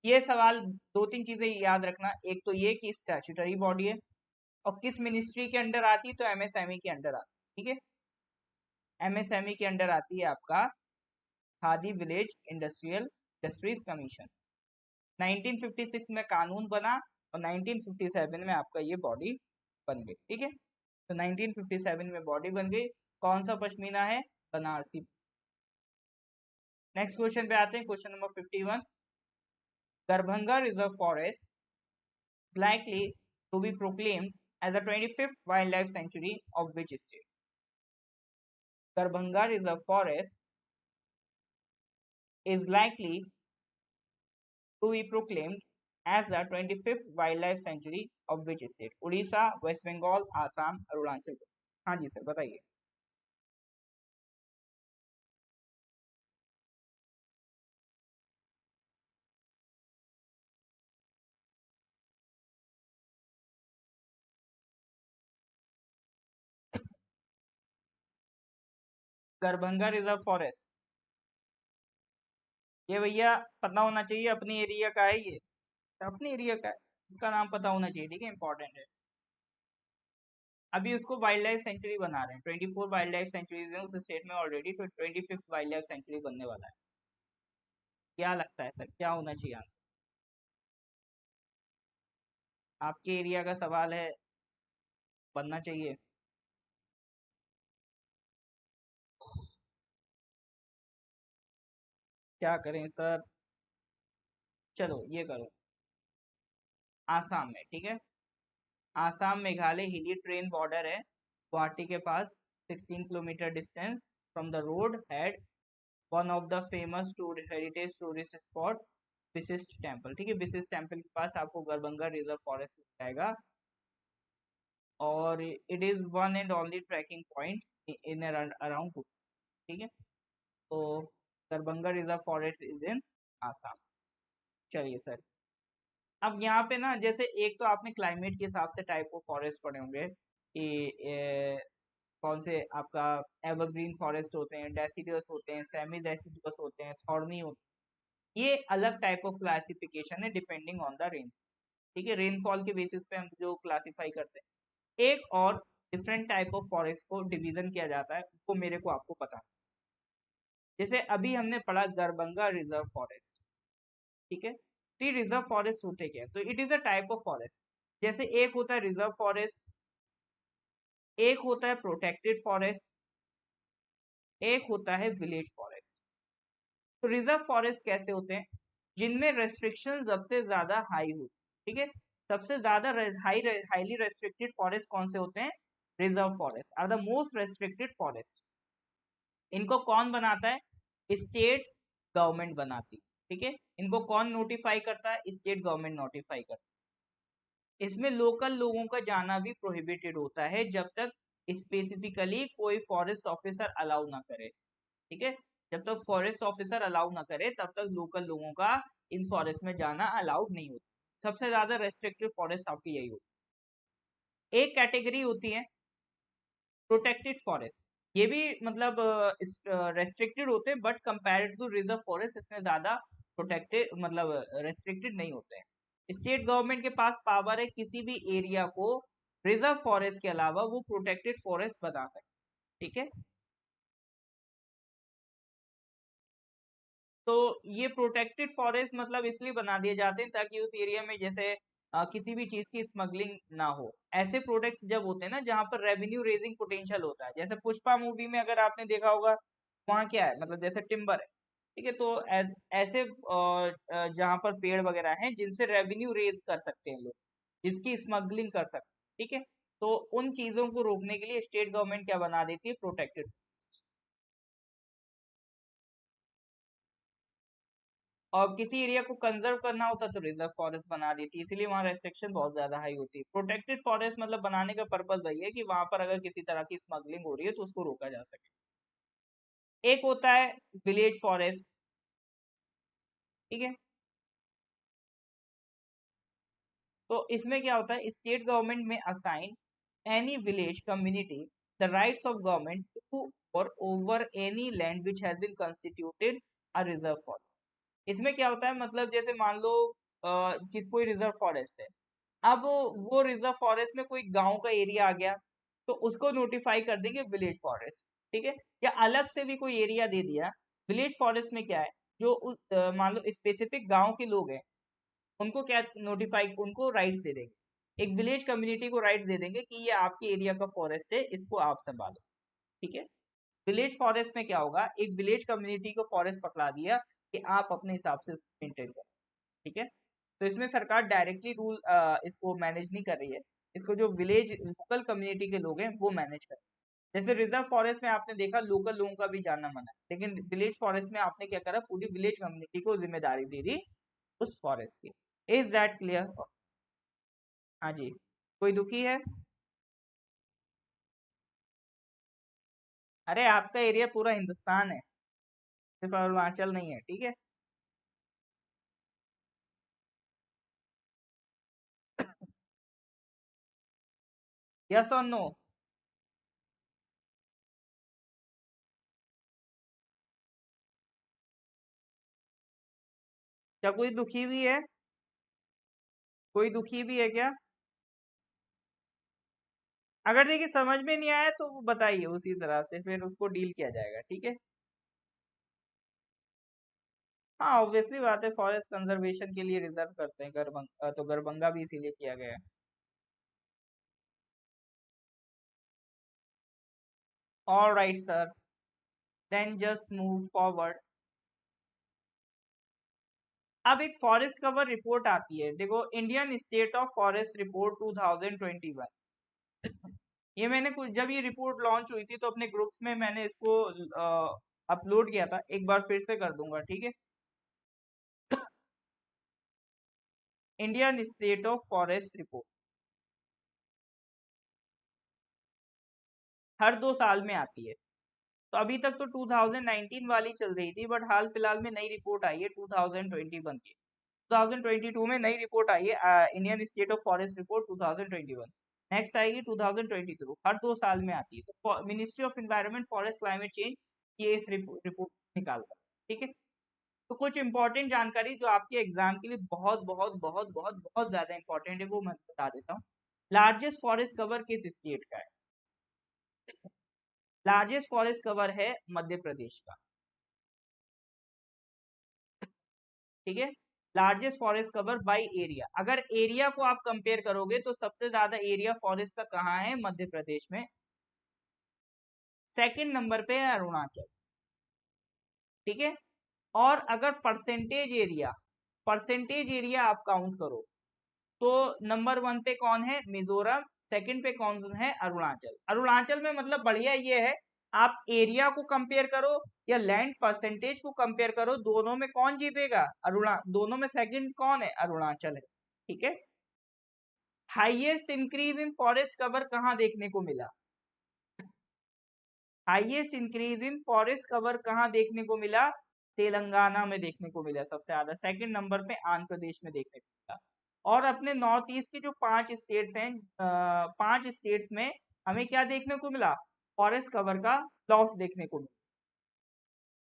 ये सवाल दो तीन चीजें याद रखना. एक तो ये कि स्टैच्यूटरी बॉडी है और किस मिनिस्ट्री के अंडर आती है? तो एमएसएमई के अंडर आती है. ठीक है. एमएसएमई के अंडर आती है आपका खादी विलेज इंडस्ट्रीज कमीशन. 1956 में कानून बना और 1957 में आपका ये बॉडी बन गई. ठीक है. तो 1957 में बॉडी बन गई. कौन सा पश्मीना है? बनारसी. नेक्स्ट क्वेश्चन पे आते हैं. Question number 51. Darbhanga reserve forest is likely to be proclaimed as the 25th wildlife sanctuary of which state? Darbhanga Reserve Forest is likely to be proclaimed as the 25th wildlife sanctuary of which state? Orissa, West Bengal, Assam, Arunachal Pradesh. हाँ जी सर बताइए. दरभंगा रिजर्व फॉरेस्ट ये भैया पता होना चाहिए. अपनी एरिया का है ये. अपने एरिया का है. इसका नाम पता होना चाहिए. ठीक है. इंपॉर्टेंट है. अभी उसको वाइल्ड लाइफ सेंचुरी बना रहे हैं. 24 वाइल्ड लाइफ सेंचुरीज हैं उस स्टेट में ऑलरेडी. तो 25th वाइल्ड लाइफ सेंचुरी बनने वाला है. क्या लगता है सर क्या होना चाहिए आंसर? आपके एरिया का सवाल है. बनना चाहिए. क्या करें सर? चलो ये करो. आसाम में. ठीक है. आसाम मेघालय हिली ट्रेन बॉर्डर है गुवाहाटी के पास. 16 kilometre distance from the road head one of the famous heritage tourist spot विशिष्ट टेम्पल. ठीक है. विशिष्ट टेम्पल के पास आपको गरबंगा रिजर्व फॉरेस्ट मिल जाएगा. और it is one and only trekking point in around. ठीक है. तो Darbhanga reserve forest is in Assam. चलिए सर. अब यहाँ पे ना जैसे एक तो आपने क्लाइमेट के हिसाब से टाइप ऑफ फॉरेस्ट पढ़े होंगे कि कौन से आपका एवरग्रीन फॉरेस्ट होते हैं, डेसिडुअस होते हैं, सेमी डेसिडुअस होते हैं, थॉर्नी होते हैं. ये अलग टाइप ऑफ क्लासिफिकेशन है डिपेंडिंग ऑन द रेन. ठीक है. रेनफॉल के बेसिस पे हम जो क्लासिफाई करते हैं. एक और डिफरेंट टाइप ऑफ फॉरेस्ट को डिवीजन किया जाता है वो मेरे को आपको पता है. जैसे अभी हमने पढ़ा गरबंगा रिजर्व फॉरेस्ट. ठीक है. तो ये रिजर्व फॉरेस्ट होते क्या है? तो it is a type of forest. जैसे एक होता है रिजर्व फॉरेस्ट, एक होता है प्रोटेक्टेड फॉरेस्ट, एक होता है विलेज फॉरेस्ट. तो रिजर्व फॉरेस्ट कैसे होते हैं? जिनमें रेस्ट्रिक्शन सबसे ज्यादा हाई हो. ठीक है. सबसे ज्यादा हाईली रेस्ट्रिक्टेड फॉरेस्ट कौन से होते हैं? Reserve forest are the most restricted forest. इनको कौन बनाता है? स्टेट गवर्नमेंट बनाती. ठीक है. इनको कौन नोटिफाई करता है? स्टेट गवर्नमेंट नोटिफाई करता है. इसमें लोकल लोगों का जाना भी प्रोहिबिटेड होता है जब तक स्पेसिफिकली कोई फॉरेस्ट ऑफिसर अलाउ ना करे. ठीक है. जब तक फॉरेस्ट ऑफिसर अलाउ ना करे तब तक लोकल लोगों का इन फॉरेस्ट में जाना अलाउड नहीं होता. सबसे ज्यादा रेस्ट्रिक्टेड फॉरेस्ट आपकी यही होती. एक कैटेगरी होती है प्रोटेक्टेड फॉरेस्ट. ये भी मतलब रेस्ट्रिक्टेड होते हैं but compared to reserve forest इसमें ज्यादा प्रोटेक्टेड मतलब रेस्ट्रिक्टेड नहीं होते हैं. स्टेट गवर्नमेंट के पास पावर है किसी भी एरिया को रिजर्व फॉरेस्ट के अलावा वो प्रोटेक्टेड फॉरेस्ट बना सकते. ठीक है. तो ये प्रोटेक्टेड फॉरेस्ट मतलब इसलिए बना दिए जाते हैं ताकि उस एरिया में जैसे किसी भी चीज की स्मगलिंग ना हो। ऐसे प्रोडक्ट्स जब होते हैं ना जहाँ पर रेवेन्यू रेजिंग पोटेंशियल होता है, जैसे पुष्पा मूवी में अगर आपने देखा होगा, वहाँ क्या है, मतलब जैसे टिम्बर है, ठीक है, तो ऐसे जहाँ पर पेड़ वगैरह हैं जिनसे रेवेन्यू रेज कर सकते हैं लोग, जिसकी स्मगलिंग कर सकते हैं, ठीक है, तो उन चीजों को रोकने के लिए स्टेट गवर्नमेंट क्या बना देती है, प्रोटेक्टेड। और किसी एरिया को कंजर्व करना होता तो रिजर्व फॉरेस्ट बना देती है, इसीलिए वहाँ रेस्ट्रिक्शन बहुत ज्यादा हाई होती है। प्रोटेक्टेड फॉरेस्ट मतलब बनाने का पर्पज वही है कि वहां पर अगर किसी तरह की स्मगलिंग हो रही है तो उसको रोका जा सके। एक होता है विलेज फॉरेस्ट, ठीक है, तो इसमें क्या होता है, स्टेट गवर्नमेंट में assign any village community the rights of government to or over any land which has been constituted a reserve forest. इसमें क्या होता है, मतलब जैसे मान लो किस कोई रिजर्व फॉरेस्ट है, अब वो रिजर्व फॉरेस्ट में कोई गांव का एरिया आ गया, तो उसको नोटिफाई कर देंगे विलेज फॉरेस्ट, ठीक है, या अलग से भी कोई एरिया दे दिया। विलेज फॉरेस्ट में क्या है, जो उस मान लो स्पेसिफिक गांव के लोग हैं, उनको क्या नोटिफाई, उनको राइट्स दे देंगे, एक विलेज कम्युनिटी को राइट्स दे देंगे कि ये आपके एरिया का फॉरेस्ट है, इसको आप संभालो, ठीक है। विलेज फॉरेस्ट में क्या होगा, एक विलेज कम्युनिटी को फॉरेस्ट पकड़ा दिया कि आप अपने हिसाब से मेंटेन करो, ठीक है। तो इसमें सरकार डायरेक्टली रूल इसको मैनेज नहीं कर रही है, इसको जो विलेज लोकल कम्युनिटी के लोग हैं वो मैनेज कर रहे हैं। जैसे रिजर्व फॉरेस्ट में आपने देखा लोकल लोगों का भी जानना मना है, लेकिन विलेज फॉरेस्ट में आपने क्या करा, पूरी विलेज कम्युनिटी को जिम्मेदारी दे दी उस फॉरेस्ट की। Is that clear? हाँ जी। कोई दुखी है? अरे आपका एरिया पूरा हिंदुस्तान है, सिर्फ अरुणाचल नहीं है, ठीक है। यस और नो? क्या कोई दुखी भी है? कोई दुखी भी है क्या? अगर देखिए समझ में नहीं आया तो वो बताइए, उसी तरह से फिर उसको डील किया जाएगा, ठीक है। हाँ ऑब्वियसली बात है, फॉरेस्ट कंजर्वेशन के लिए रिजर्व करते हैं, तो गरबंगा भी इसीलिए किया गया है। All right sir, then just move forward. अब एक फॉरेस्ट कवर रिपोर्ट आती है, देखो, Indian state of forest report 2021। ये मैंने कुछ, जब ये रिपोर्ट लॉन्च हुई थी तो अपने ग्रुप्स में मैंने इसको अपलोड किया था, एक बार फिर से कर दूंगा, ठीक है। Indian state of forest report हर 2 साल में आती है। तो अभी तक तो 2019 वाली चल रही थी, बट हाल फिलहाल में नई रिपोर्ट आई है 2021 की। 2022 में नई रिपोर्ट आई है, Indian state of forest report 2021। Next आएगी 2022, हर 2 साल में आती है। तो ministry of environment forest climate change ये इस रिपोर्ट निकालता है, ठीक है। तो कुछ इंपॉर्टेंट जानकारी जो आपके एग्जाम के लिए बहुत बहुत बहुत बहुत बहुत ज्यादा इंपॉर्टेंट है वो मैं बता देता हूँ। लार्जेस्ट फॉरेस्ट कवर किस स्टेट का है? लार्जेस्ट फॉरेस्ट कवर है मध्य प्रदेश का, ठीक है। Largest forest cover by area, अगर एरिया को आप कंपेयर करोगे तो सबसे ज्यादा एरिया फॉरेस्ट का कहाँ है, मध्य प्रदेश में। सेकंड नंबर पे है अरुणाचल, ठीक है। और अगर परसेंटेज एरिया आप काउंट करो तो नंबर 1 पे कौन है, मिजोरम। सेकंड पे कौन है, अरुणाचल। अरुणाचल में मतलब बढ़िया ये है, आप एरिया को कंपेयर करो या लैंड परसेंटेज को कंपेयर करो, दोनों में कौन जीतेगा, दोनों में सेकंड कौन है, अरुणाचल है, ठीक है। Highest increase in forest cover कहाँ देखने को मिला? Highest increase in forest cover कहाँ देखने को मिला? तेलंगाना में देखने को मिला सबसे ज्यादा। सेकंड नंबर पे आंध्र प्रदेश में देखने को मिला। और अपने नॉर्थ ईस्ट के जो 5 स्टेट्स हैं, 5 स्टेट्स में हमें क्या देखने को मिला, फॉरेस्ट कवर का लॉस देखने को मिला।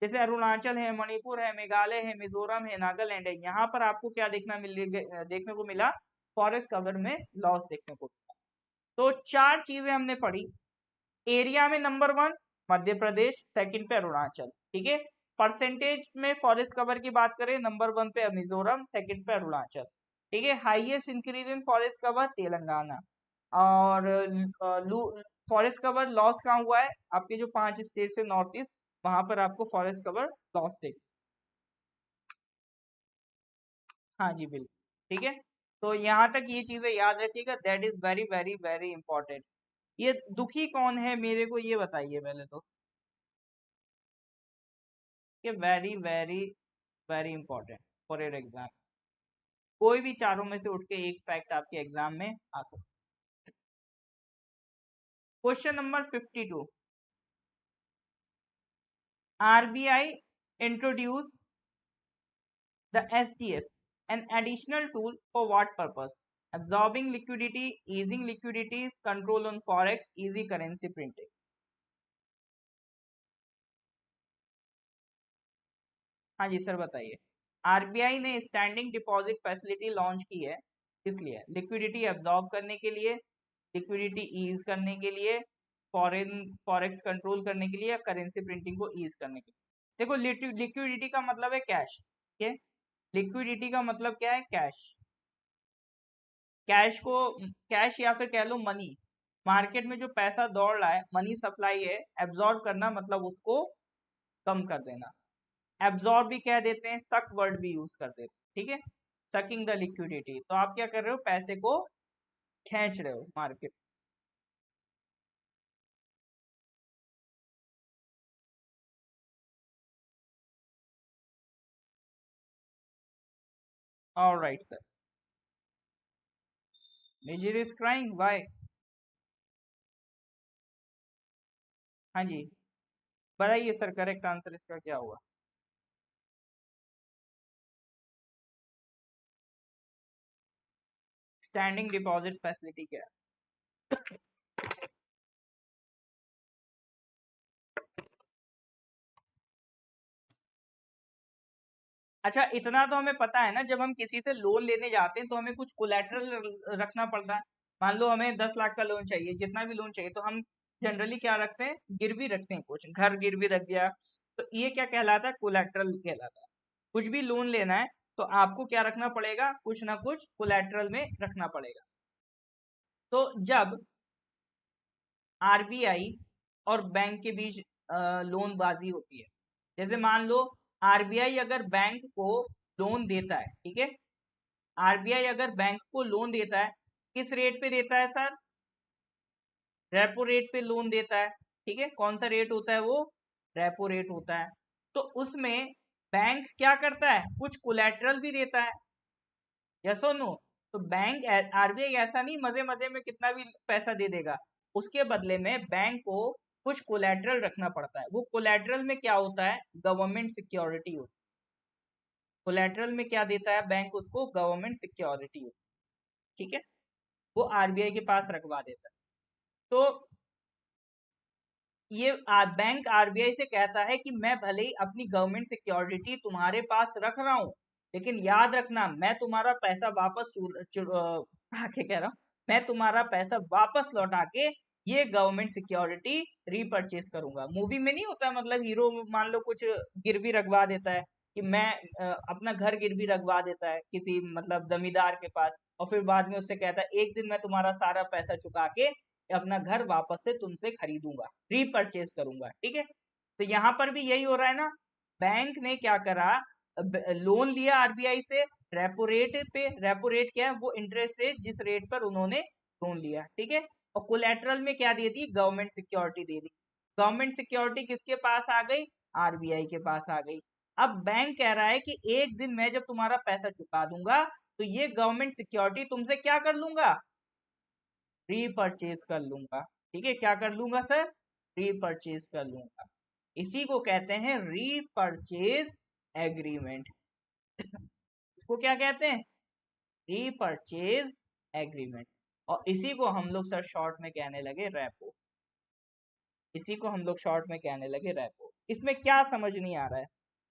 जैसे अरुणाचल है, मणिपुर है, मेघालय है, मिजोरम है, नागालैंड है, यहाँ पर आपको क्या देखने को मिला, फॉरेस्ट कवर में लॉस देखने को मिला। तो 4 चीजें हमने पढ़ी। एरिया में नंबर 1 मध्य प्रदेश, सेकंड पे अरुणाचल, ठीक है। परसेंटेज में फॉरेस्ट कवर की बात करें, नंबर 1 पे मिजोरम, सेकंड पे अरुणाचल। ठीक है। Highest increase in forest cover Telangana. और फॉरेस्ट कवर लॉस कहाँ हुआ है? आपके जो 5 स्टेट से नॉर्थ ईस्ट, वहां पर आपको फॉरेस्ट कवर लॉस थे। हाँ जी बिल्कुल, ठीक है। तो यहाँ तक ये चीजें याद रखिएगा, that is very very very important. ये दुखी कौन है मेरे को ये बताइए पहले तो, ये very very very important for your exam. कोई भी चारों में से उठ के एक फैक्ट आपके एग्जाम में आ सकता है। Question number 52। RBI introduced the SDF, an additional tool for what purpose? Absorbing liquidity, easing liquidities, control on forex, easy currency printing. हाँ जी सर बताइए। आरबीआई ने स्टैंडिंग डिपॉजिट फैसिलिटी लॉन्च की है, इसलिए लिक्विडिटी एब्जॉर्ब करने के लिए, लिक्विडिटी ईज करने के लिए, फॉरेन फॉरेक्स कंट्रोल करने के लिए, या करेंसी प्रिंटिंग को ईज करने के लिए। देखो लिक्विडिटी का मतलब है कैश, ठीक है। लिक्विडिटी का मतलब क्या है? कैश। कैश को, कैश या फिर कह लो मनी, मार्केट में जो पैसा दौड़ रहा है, मनी सप्लाई है, एब्जॉर्ब करना मतलब उसको कम कर देना। एब्जॉर्ब भी कह देते हैं, सक वर्ड भी यूज कर देते हैं, ठीक है। सकिंग द लिक्विडिटी, तो आप क्या कर रहे हो? पैसे को खींच रहे हो मार्केट। Alright sir. निजिर इज क्राइंग व्हाई? हाँ जी बताइए सर, करेक्ट आंसर इसका क्या होगा? स्टैंडिंग डिपॉजिट फैसिलिटी क्या है? अच्छा इतना तो हमें पता है ना, जब हम किसी से लोन लेने जाते हैं तो हमें कुछ कोलेटरल रखना पड़ता है। मान लो हमें 10 लाख का लोन चाहिए, जितना भी लोन चाहिए, तो हम जनरली क्या रखते हैं? गिरवी रखते हैं, कुछ घर गिरवी रख दिया। तो ये क्या कहलाता है? कोलेटरल कहलाता है। कुछ भी लोन लेना है तो आपको क्या रखना पड़ेगा? कुछ ना कुछ कोलेटरल में रखना पड़ेगा। तो जब आरबीआई और बैंक के बीच लोनबाजी होती है, जैसे मान लो आरबीआई अगर बैंक को लोन देता है, ठीक है, आरबीआई अगर बैंक को लोन देता है, किस रेट पे देता है सर? रेपो रेट पे लोन देता है, ठीक है। कौन सा रेट होता है वो? रेपो रेट होता है। तो उसमें बैंक क्या करता है? कुछ कोलेटरल भी देता है, यस और नो? तो बैंक, आरबीआई ऐसा नहीं मजे मजे में कितना भी पैसा दे देगा, उसके बदले में बैंक को कुछ कोलेटरल रखना पड़ता है। वो कोलेटरल में क्या होता है? गवर्नमेंट सिक्योरिटी होती है। कोलेटरल में क्या देता है बैंक? उसको गवर्नमेंट सिक्योरिटी होती है, ठीक है। वो आरबीआई के पास रखवा देता है। तो ये बैंक आरबीआई से कहता है कि मैं भले ही अपनी गवर्नमेंट सिक्योरिटी तुम्हारे पास रख रहा हूं, लेकिन याद रखना मैं तुम्हारा पैसा वापस आके कह रहा हूं, मैं तुम्हारा पैसा वापस लौटा के ये गवर्नमेंट सिक्योरिटी रीपरचेज करूंगा। मूवी में नहीं होता, मतलब हीरो मान लो कुछ गिरवी रखवा देता है कि मैं अपना घर गिरवी रखवा देता है किसी मतलब जमींदार के पास, और फिर बाद में उससे कहता है एक दिन मैं तुम्हारा सारा पैसा चुका के अपना घर वापस से तुमसे खरीदूंगा, रीपरचेज करूंगा, ठीक है। तो यहाँ पर भी यही हो रहा है ना। बैंक ने क्या करा? लोन लिया आरबीआई से, रेपो रेट पे। रेपो रेट क्या है? वो इंटरेस्ट रेट जिस रेट पर उन्होंने लोन लिया, ठीक है। और कोलेटरल में क्या दे दी? गवर्नमेंट सिक्योरिटी दे दी। गवर्नमेंट सिक्योरिटी किसके पास आ गई? आरबीआई के पास आ गई। अब बैंक कह रहा है कि एक दिन मैं जब तुम्हारा पैसा चुका दूंगा तो ये गवर्नमेंट सिक्योरिटी तुमसे क्या कर लूंगा? रीपरचेज कर लूंगा, ठीक है। क्या कर लूंगा सर? रीपरचेज कर लूंगा। इसी को कहते हैं रीपरचेज एग्रीमेंट। इसको क्या कहते हैं? Repurchase agreement. और इसी को हम लोग सर शॉर्ट में कहने लगे रेपो। इसी को हम लोग शॉर्ट में कहने लगे रेपो। इसमें क्या समझ नहीं आ रहा है?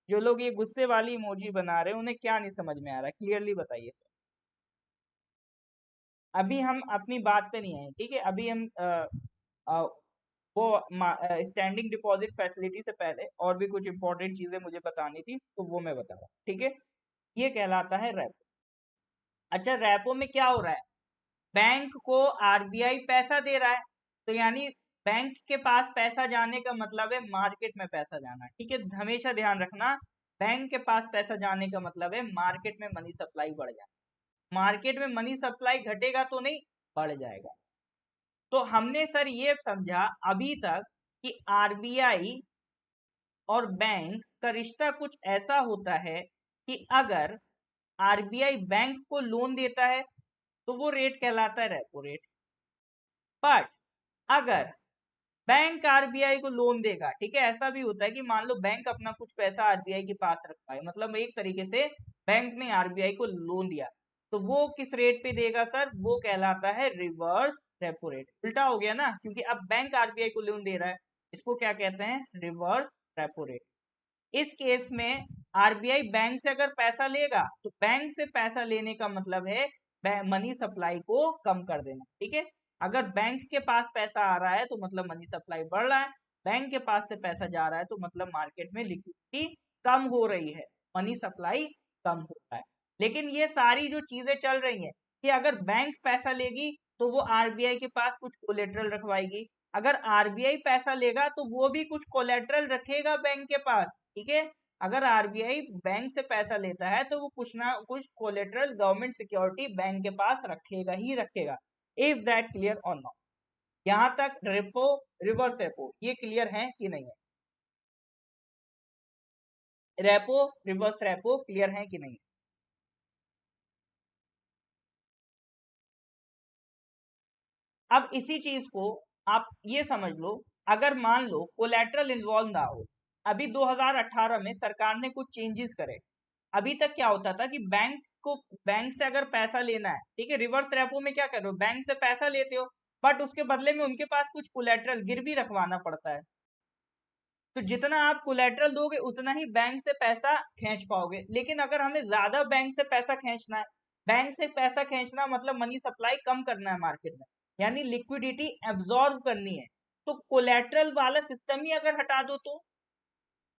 जो लोग ये गुस्से वाली इमोजी बना रहे हैं उन्हें क्या नहीं समझ में आ रहा है? क्लियरली बताइए सर। अभी हम अपनी बात पे नहीं आए, ठीक है। अभी हम वो स्टैंडिंग डिपॉजिट फैसिलिटी से पहले और भी कुछ इंपॉर्टेंट चीजें मुझे बतानी थी, तो वो मैं बता रहा हूँ, ठीक है। ये कहलाता है रेपो। अच्छा, रेपो में क्या हो रहा है, बैंक को आरबीआई पैसा दे रहा है, तो यानी बैंक के पास पैसा जाने का मतलब है मार्केट में पैसा जाना, ठीक है, हमेशा ध्यान रखना, बैंक के पास पैसा जाने का मतलब है मार्केट में मनी सप्लाई बढ़ जाना, मार्केट में मनी सप्लाई घटेगा तो नहीं, बढ़ जाएगा। तो हमने सर ये समझा अभी तक कि आरबीआई और बैंक का रिश्ता कुछ ऐसा होता है कि अगर आरबीआई बैंक को लोन देता है तो वो रेट कहलाता है रेपो रेट, बट अगर बैंक आरबीआई को लोन देगा, ठीक है, ऐसा भी होता है कि मान लो बैंक अपना कुछ पैसा आरबीआई के पास रखा है, मतलब एक तरीके से बैंक ने आरबीआई को लोन दिया, तो वो किस रेट पे देगा सर, वो कहलाता है रिवर्स रेपो रेट। उल्टा हो गया ना, क्योंकि अब बैंक आरबीआई को लोन दे रहा है, इसको क्या कहते हैं, रिवर्स रेपो रेट। इस केस में आरबीआई बैंक से अगर पैसा लेगा तो बैंक से पैसा लेने का मतलब है मनी सप्लाई को कम कर देना, ठीक है, अगर बैंक के पास पैसा आ रहा है तो मतलब मनी सप्लाई बढ़ रहा है, बैंक के पास से पैसा जा रहा है तो मतलब मार्केट में लिक्विडिटी कम हो रही है, मनी सप्लाई कम हो रहा है। लेकिन ये सारी जो चीजें चल रही हैं कि अगर बैंक पैसा लेगी तो वो आरबीआई के पास कुछ कोलेट्रल रखवाएगी, अगर आरबीआई पैसा लेगा तो वो भी कुछ कोलेट्रल रखेगा बैंक के पास, ठीक है, अगर आरबीआई बैंक से पैसा लेता है तो वो कुछ ना कुछ कोलेट्रल गवर्नमेंट सिक्योरिटी बैंक के पास रखेगा ही रखेगा। इज दैट क्लियर और नॉट? यहां तक रेपो रिवर्स रेपो ये क्लियर है कि नहीं है? रेपो रिवर्स रेपो क्लियर है कि नहीं? अब इसी चीज को आप ये समझ लो, अगर मान लो कोलेट्रल इन्वॉल्व ना हो, अभी 2018 में सरकार ने कुछ चेंजेस करे, अभी तक क्या होता था कि बैंक से अगर पैसा लेना है, ठीक है, रिवर्स रेपो में क्या कर रहे हो, बैंक से पैसा लेते हो बट उसके बदले में उनके पास कुछ कोलेट्रल गिरवी रखवाना पड़ता है, तो जितना आप कोलेट्रल दोगे उतना ही बैंक से पैसा खींच पाओगे, लेकिन अगर हमें ज्यादा बैंक से पैसा खींचना है, बैंक से पैसा खींचना मतलब मनी सप्लाई कम करना है मार्केट में, यानी लिक्विडिटी एब्जॉर्ब करनी है, तो कोलेट्रल वाला सिस्टम ही अगर हटा दो तो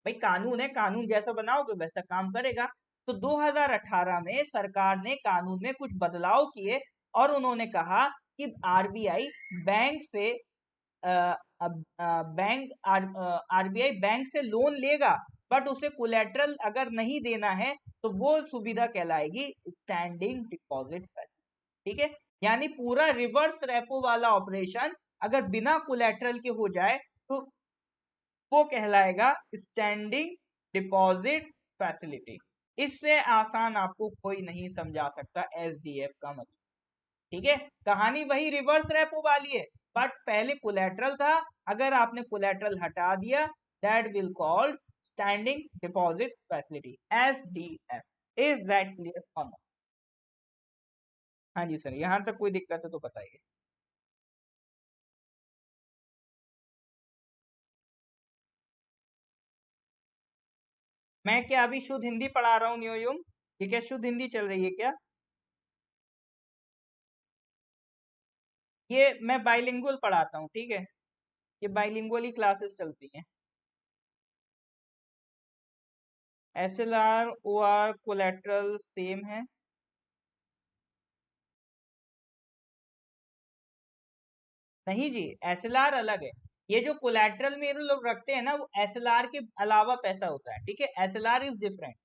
भाई कानून है, कानून जैसा बनाओगे वैसा काम करेगा। तो 2018 में सरकार ने कानून में कुछ बदलाव किए और उन्होंने कहा कि आरबीआई बैंक से अब बैंक आरबीआई बैंक से लोन लेगा बट उसे कोलेट्रल अगर नहीं देना है तो वो सुविधा कहलाएगी स्टैंडिंग डिपॉजिट फैसिलिटी, ठीक है, यानी पूरा रिवर्स रेपो वाला ऑपरेशन अगर बिना कोलेट्रल के हो जाए तो वो कहलाएगा स्टैंडिंग डिपॉजिट फैसिलिटी। इससे आसान आपको कोई नहीं समझा सकता एसडीएफ का मतलब, ठीक है, कहानी वही रिवर्स रेपो वाली है बट पहले कोलेट्रल था, अगर आपने कोलेट्रल हटा दिया that will called standing deposit facility, SDF. Is that clear और नॉट? हाँ जी सर, यहां तक कोई दिक्कत है तो बताइए। मैं क्या अभी शुद्ध हिंदी पढ़ा रहा हूँ न्योयुम, ठीक है, शुद्ध हिंदी चल रही है क्या? ये मैं बाइलिंगुअल पढ़ाता हूँ, ठीक है, ये बाइलिंगुअल ही क्लासेस चलती हैं। एसएलआर ओआर कोलेट्रल सेम है? नहीं जी, एसएलआर अलग है, ये जो कोलेट्रल में ये लोग रखते हैं ना वो एसएलआर के अलावा पैसा होता है, ठीक है, एसएलआर इज डिफरेंट,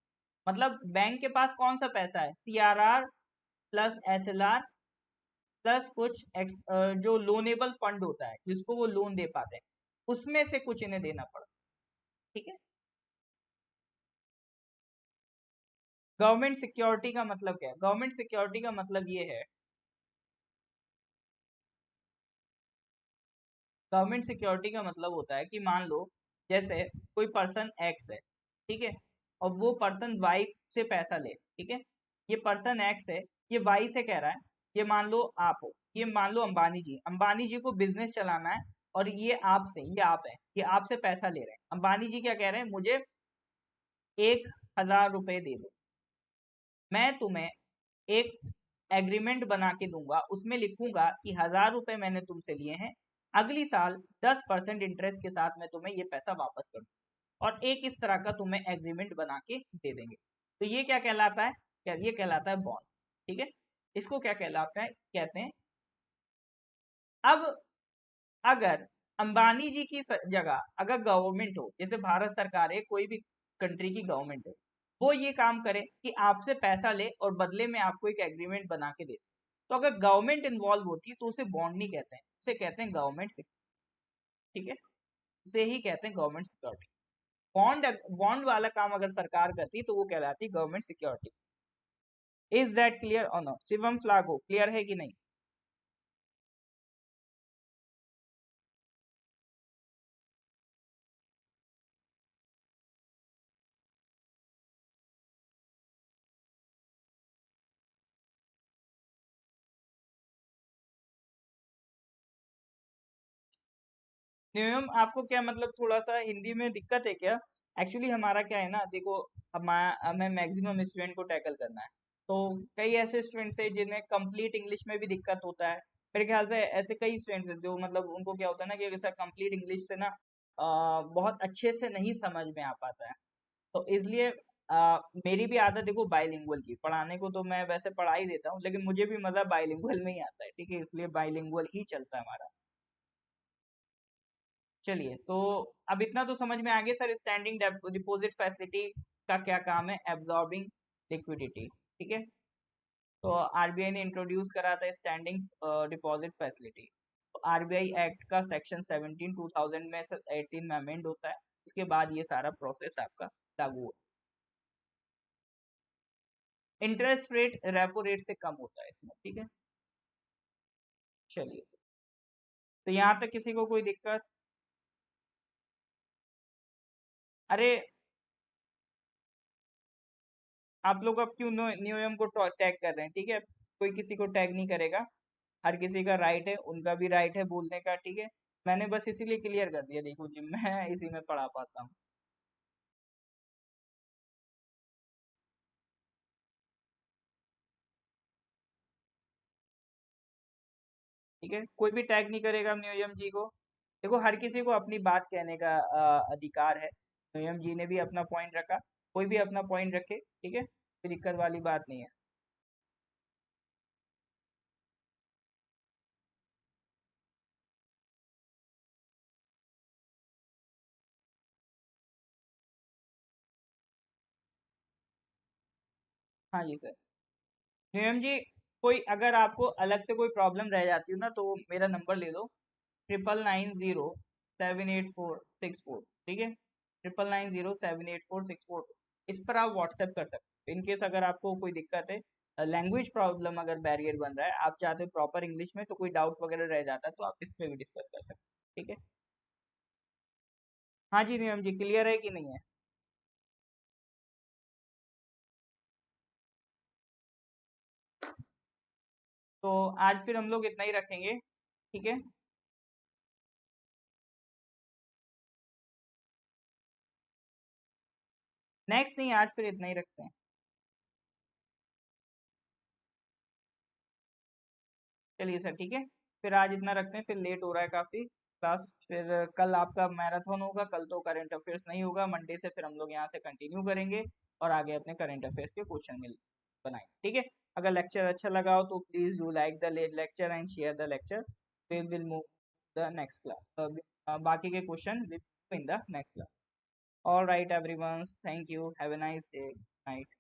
मतलब बैंक के पास कौन सा पैसा है, सीआरआर प्लस एसएलआर प्लस कुछ जो लोनेबल फंड होता है जिसको वो लोन दे पाते हैं, उसमें से कुछ इन्हें देना पड़ता है, ठीक है। गवर्नमेंट सिक्योरिटी का मतलब क्या है, गवर्नमेंट सिक्योरिटी का मतलब ये है, गवर्नमेंट सिक्योरिटी का मतलब होता है कि मान लो जैसे कोई पर्सन एक्स है, ठीक है, और वो पर्सन वाई से पैसा ले, ठीक है, ये पर्सन एक्स है, ये वाई से कह रहा है, ये मान लो आप हो, ये मान लो अंबानी जी, अंबानी जी को बिजनेस चलाना है और ये आपसे, ये आप है, ये आपसे पैसा ले रहे हैं, अंबानी जी क्या कह रहे हैं, मुझे 1,000 रुपए दे दो, मैं तुम्हें एक एग्रीमेंट बना के दूंगा, उसमें लिखूंगा कि 1,000 रुपए मैंने तुमसे लिए हैं, अगली साल 10% इंटरेस्ट के साथ मैं तुम्हें ये पैसा वापस कर दूँ और एक इस तरह का तुम्हें एग्रीमेंट बना के दे देंगे, तो ये क्या कहलाता है, क्या ये कहलाता है बॉन्ड, ठीक है। इसको क्या कहलाता है, कहते हैं। अब अगर अंबानी जी की जगह अगर गवर्नमेंट हो, जैसे भारत सरकार है, कोई भी कंट्री की गवर्नमेंट है, वो ये काम करे कि आपसे पैसा ले और बदले में आपको एक एग्रीमेंट बना के दे, तो अगर गवर्नमेंट इन्वॉल्व होती है तो उसे बॉन्ड नहीं कहते हैं, उसे कहते हैं गवर्नमेंट सिक्योरिटी। ठीक है, इसे ही कहते हैं गवर्नमेंट सिक्योरिटी। बॉन्ड बॉन्ड वाला काम अगर सरकार करती तो वो कहलाती है government security. Is that clear और नो? शिवम फ्लागो, क्लियर है कि नहीं? नियम आपको क्या मतलब, थोड़ा सा हिंदी में दिक्कत है क्या? एक्चुअली हमारा क्या है ना, देखो, हमें मैक्सिमम स्टूडेंट को टैकल करना है, तो कई ऐसे स्टूडेंट्स हैं जिन्हें कंप्लीट इंग्लिश में भी दिक्कत होता है। मेरे ख्याल से ऐसे कई स्टूडेंट्स हैं जो मतलब उनको क्या होता है ना कि जैसा कंप्लीट इंग्लिश से ना बहुत अच्छे से नहीं समझ में आ पाता है। तो इसलिए मेरी भी आदत देखो बाइलिंगुअल की, पढ़ाने को तो मैं वैसे पढ़ा ही देता हूँ, लेकिन मुझे भी मजा बाइलिंगुअल में ही आता है। ठीक है, इसलिए बाइलिंगुअल ही चलता है हमारा। चलिए, तो अब इतना तो समझ में आ गया सर, स्टैंडिंग डिपॉजिट फैसिलिटी का क्या काम है, एब्जॉर्बिंग लिक्विडिटी। ठीक है, तो आरबीआई ने इंट्रोड्यूस करा था स्टैंडिंग डिपॉजिट फैसिलिटी। तो आरबीआई एक्ट का सेक्शन 17 2000 में से 18 में अमेंड होता है। इसके बाद ये सारा प्रोसेस आपका लागू होता है। इंटरेस्ट रेट रेपो रेट से कम होता है इसमें। ठीक है, चलिए सर, तो यहाँ तक किसी को कोई दिक्कत? अरे, आप लोग अब क्यों नियम को टैग कर रहे हैं? ठीक है, कोई किसी को टैग नहीं करेगा, हर किसी का राइट है, उनका भी राइट है बोलने का। ठीक है, मैंने बस इसीलिए क्लियर कर दिया, देखो जी मैं इसी में पढ़ा पाता हूँ। ठीक है, कोई भी टैग नहीं करेगा म्यूजियम जी को। देखो, हर किसी को अपनी बात कहने का अधिकार है। म्यूजियम जी ने भी अपना पॉइंट रखा, कोई भी अपना पॉइंट रखे। ठीक है, कोई दिक्कत वाली बात नहीं है। हाँ जी सर। म्यूजियम जी, कोई अगर आपको अलग से कोई प्रॉब्लम रह जाती हो ना, तो मेरा नंबर ले लो, 9990 784 6 4। ठीक है, 9990 784 6 4। इस पर आप व्हाट्सएप कर सकते हो। इनकेस अगर आपको कोई दिक्कत है, लैंग्वेज प्रॉब्लम अगर बैरियर बन रहा है, आप चाहते हो प्रॉपर इंग्लिश में, तो कोई डाउट वगैरह रह जाता है, तो आप इस पे भी डिस्कस कर सकते हो। ठीक है, हाँ जी नियम जी, क्लियर है कि नहीं है? तो आज फिर हम लोग इतना ही रखेंगे। ठीक है, नेक्स्ट नहीं, आज फिर इतना ही रखते हैं। चलिए सर, ठीक है, फिर आज इतना रखते हैं, फिर लेट हो रहा है काफ़ी क्लास। फिर कल आपका मैराथन होगा, कल तो करंट अफेयर्स नहीं होगा, मंडे से फिर हम लोग यहाँ से कंटिन्यू करेंगे और आगे अपने करंट अफेयर्स के क्वेश्चन मिल बनाएंगे। ठीक है, अगर लेक्चर अच्छा लगा हो तो please do like the lecture and share the lecture. We will move the next class, बाकी के question in the next class. All right everyone, thank you, have a nice day, night.